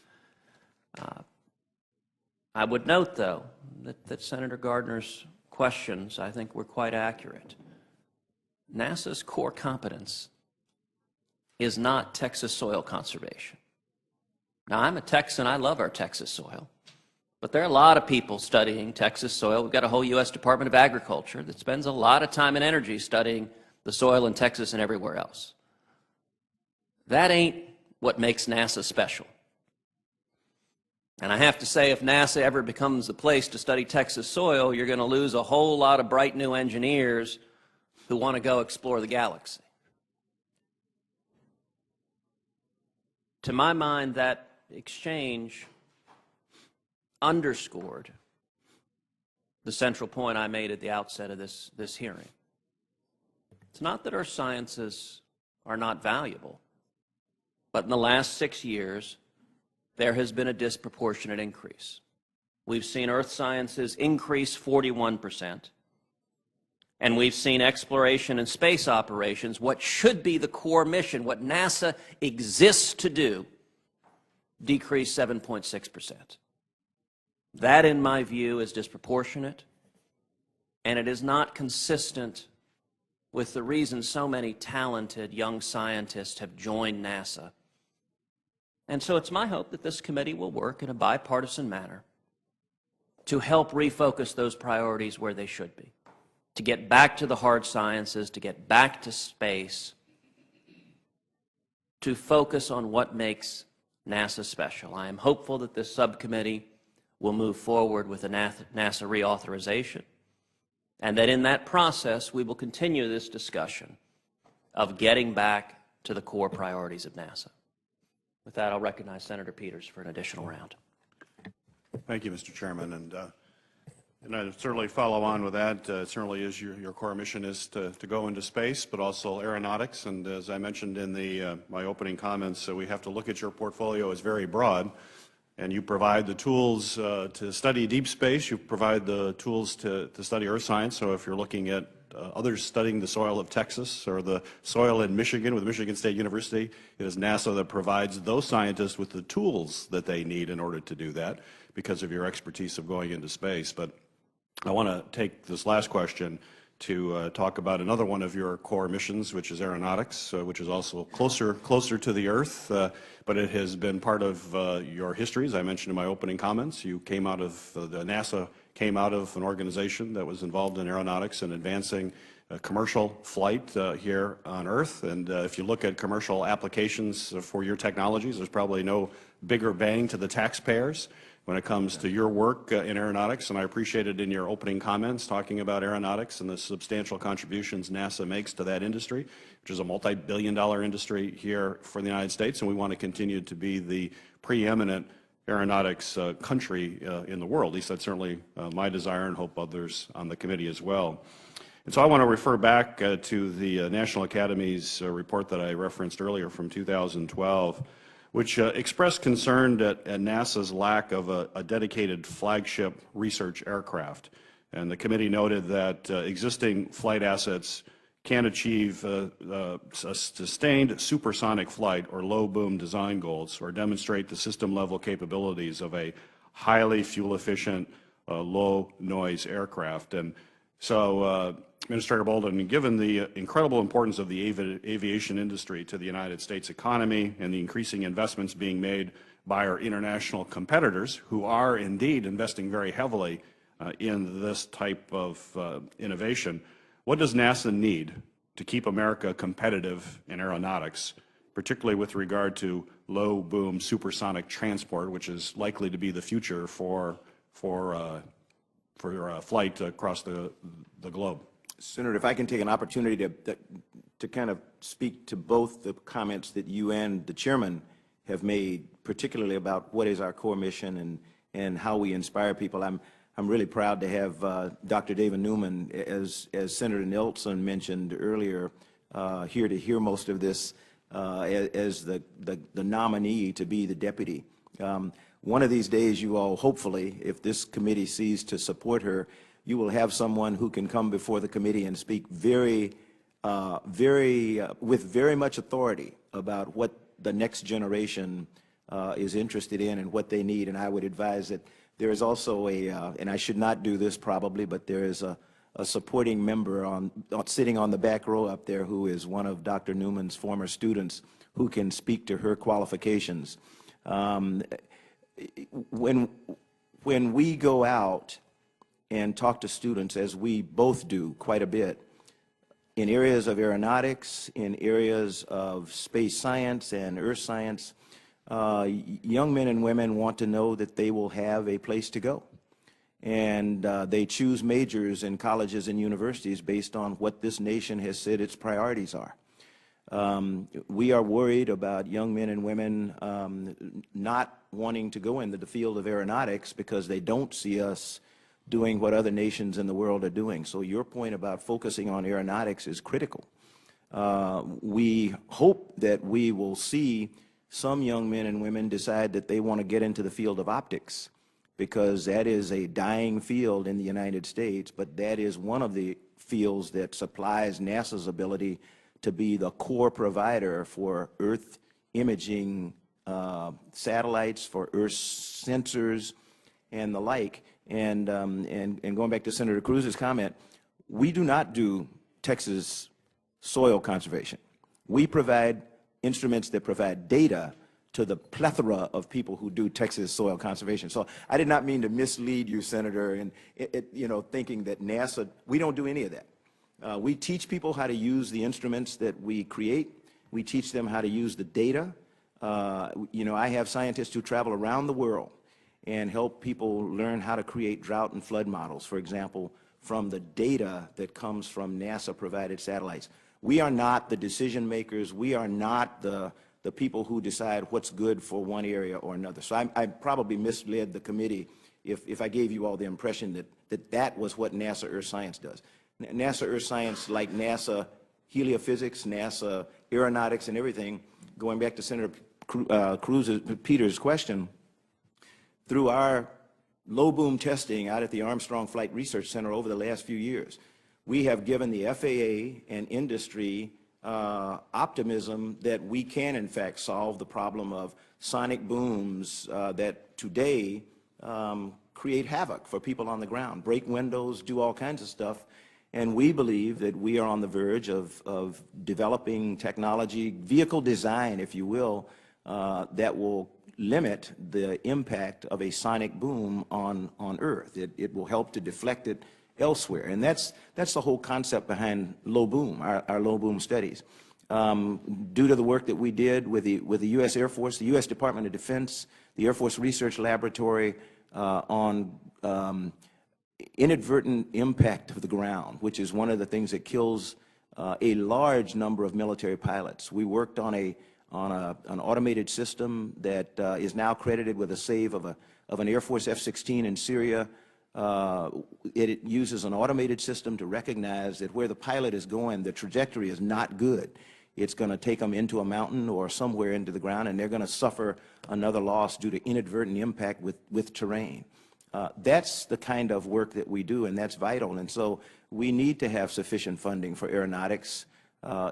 I would note, though, that Senator Gardner's questions, I think, were quite accurate. NASA's core competence is not Texas soil conservation. Now, I'm a Texan. I love our Texas soil. But there are a lot of people studying Texas soil. We've got a whole U.S. Department of Agriculture that spends a lot of time and energy studying the soil in Texas and everywhere else. That ain't what makes NASA special. And I have to say, if NASA ever becomes the place to study Texas soil, you're going to lose a whole lot of bright new engineers who want to go explore the galaxy. To my mind, that exchange underscored the central point I made at the outset of this hearing. It's not that our sciences are not valuable, but in the last 6 years, there has been a disproportionate increase. We've seen earth sciences increase 41%, and we've seen exploration and space operations, what should be the core mission, what NASA exists to do, decrease 7.6%. That, in my view, is disproportionate, and it is not consistent with the reason so many talented young scientists have joined NASA. And so it's my hope that this committee will work in a bipartisan manner to help refocus those priorities where they should be, to get back to the hard sciences, to get back to space, to focus on what makes NASA special. I am hopeful that this subcommittee will move forward with a NASA reauthorization, and that in that process we will continue this discussion of getting back to the core priorities of NASA. With that, I'll recognize Senator Peters for an additional round. Thank you, Mr. Chairman. And I certainly follow on with that. It certainly is your core mission is to go into space, but also aeronautics. And as I mentioned in my opening comments, we have to look at your portfolio as very broad. And you provide the tools to study deep space. You provide the tools to study earth science. So if you're looking at others studying the soil of Texas or the soil in Michigan with Michigan State University, it is NASA that provides those scientists with the tools that they need in order to do that because of your expertise of going into space. But I want to take this last question to talk about another one of your core missions, which is aeronautics, which is also closer to the Earth, but it has been part of your history, as I mentioned in my opening comments. You came out of, NASA came out of an organization that was involved in aeronautics and advancing commercial flight here on Earth. And if you look at commercial applications for your technologies, there's probably no bigger bang to the taxpayers when it comes to your work in aeronautics, and I appreciated in your opening comments talking about aeronautics and the substantial contributions NASA makes to that industry, which is a multi-billion-dollar industry here for the United States, and we want to continue to be the preeminent aeronautics country in the world. At least that's certainly my desire and hope others on the committee as well. And so I want to refer back to the National Academy's report that I referenced earlier from 2012, which expressed concern at NASA's lack of a dedicated flagship research aircraft. And the committee noted that existing flight assets can achieve a sustained supersonic flight or low-boom design goals or demonstrate the system-level capabilities of a highly fuel-efficient, low-noise aircraft. And so, Administrator Bolden, given the incredible importance of the aviation industry to the United States economy and the increasing investments being made by our international competitors, who are indeed investing very heavily in this type of innovation, what does NASA need to keep America competitive in aeronautics, particularly with regard to low-boom supersonic transport, which is likely to be the future for flight across the globe? Senator, if I can take an opportunity to kind of speak to both the comments that you and the chairman have made, particularly about what is our core mission and how we inspire people. I'm really proud to have Dr. David Newman, as Senator Nelson mentioned earlier, here to hear most of this as the nominee to be the deputy. One of these days, you all, hopefully, if this committee sees to support her, you will have someone who can come before the committee and speak with very much authority about what the next generation is interested in and what they need. And I would advise that there is also and I should not do this probably, but there is a supporting member sitting on the back row up there who is one of Dr. Newman's former students who can speak to her qualifications. When we go out and talk to students, as we both do quite a bit, in areas of aeronautics, in areas of space science and earth science, young men and women want to know that they will have a place to go. And they choose majors in colleges and universities based on what this nation has said its priorities are. We are worried about young men and women not wanting to go into the field of aeronautics because they don't see us doing what other nations in the world are doing. So your point about focusing on aeronautics is critical. We hope that we will see some young men and women decide that they want to get into the field of optics, because that is a dying field in the United States, but that is one of the fields that supplies NASA's ability to be the core provider for Earth imaging satellites, for Earth sensors, and the like. And going back to Senator Cruz's comment, we do not do Texas soil conservation. We provide instruments that provide data to the plethora of people who do Texas soil conservation. So I did not mean to mislead you, Senator, in thinking that NASA, we don't do any of that. We teach people how to use the instruments that we create. We teach them how to use the data. I have scientists who travel around the world and help people learn how to create drought and flood models, for example, from the data that comes from NASA-provided satellites. We are not the decision makers. We are not the people who decide what's good for one area or another. So I probably misled the committee if I gave you all the impression that was what NASA Earth Science does. NASA Earth Science, like NASA Heliophysics, NASA Aeronautics, and everything, going back to Senator Peters' question, through our low boom testing out at the Armstrong Flight Research Center over the last few years, we have given the FAA and industry optimism that we can, in fact, solve the problem of sonic booms that today create havoc for people on the ground, break windows, do all kinds of stuff. And we believe that we are on the verge of developing technology, vehicle design, if you will, that will limit the impact of a sonic boom on Earth. It will help to deflect it elsewhere. And that's the whole concept behind low boom, our low boom studies. Due to the work that we did with the U.S. Air Force, the U.S. Department of Defense, the Air Force Research Laboratory on inadvertent impact of the ground, which is one of the things that kills a large number of military pilots. We worked on an automated system that is now credited with a save of an Air Force F-16 in Syria. It uses an automated system to recognize that where the pilot is going, the trajectory is not good. It's going to take them into a mountain or somewhere into the ground, and they're going to suffer another loss due to inadvertent impact with terrain. That's the kind of work that we do, and that's vital. And so we need to have sufficient funding for aeronautics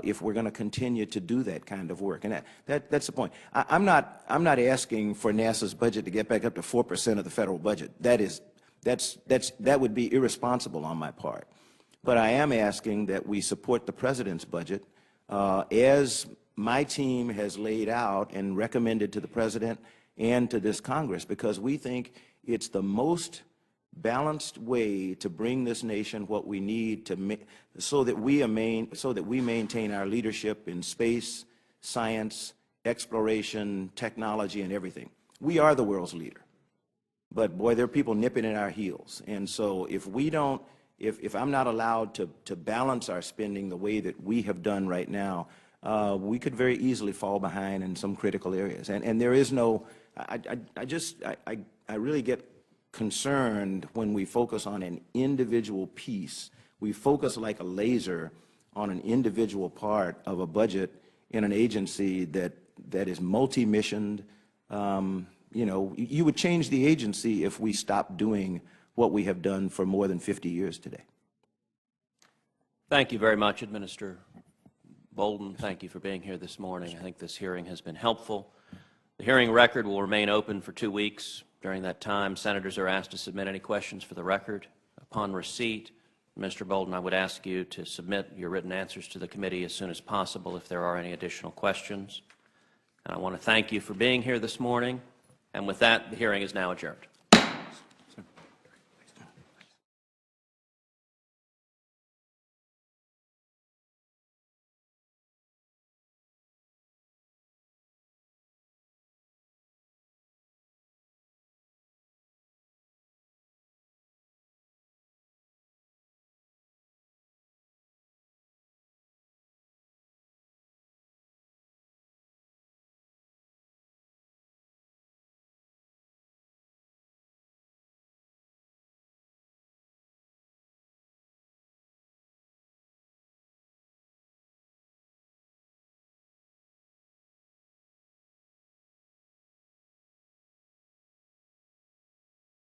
if we're going to continue to do that kind of work. And that's the point. I'm not asking for NASA's budget to get back up to 4% of the federal budget. That would be irresponsible on my part. But I am asking that we support the President's budget as my team has laid out and recommended to the President and to this Congress, because we think it's the most balanced way to bring this nation what we need to so that we maintain our leadership in space, science, exploration, technology, and everything. We are the world's leader. But boy, there are people nipping at our heels. And so if I'm not allowed to balance our spending the way that we have done right now, we could very easily fall behind in some critical areas. And there is no, I really get concerned when we focus on an individual piece. We focus like a laser on an individual part of a budget in an agency that is multi-missioned. You would change the agency if we stopped doing what we have done for more than 50 years today. Thank you very much, Administrator Bolden. Thank you for being here this morning. I think this hearing has been helpful. The hearing record will remain open for 2 weeks. During that time, senators are asked to submit any questions for the record. Upon receipt, Mr. Bolden, I would ask you to submit your written answers to the committee as soon as possible if there are any additional questions. And I want to thank you for being here this morning. And with that, the hearing is now adjourned.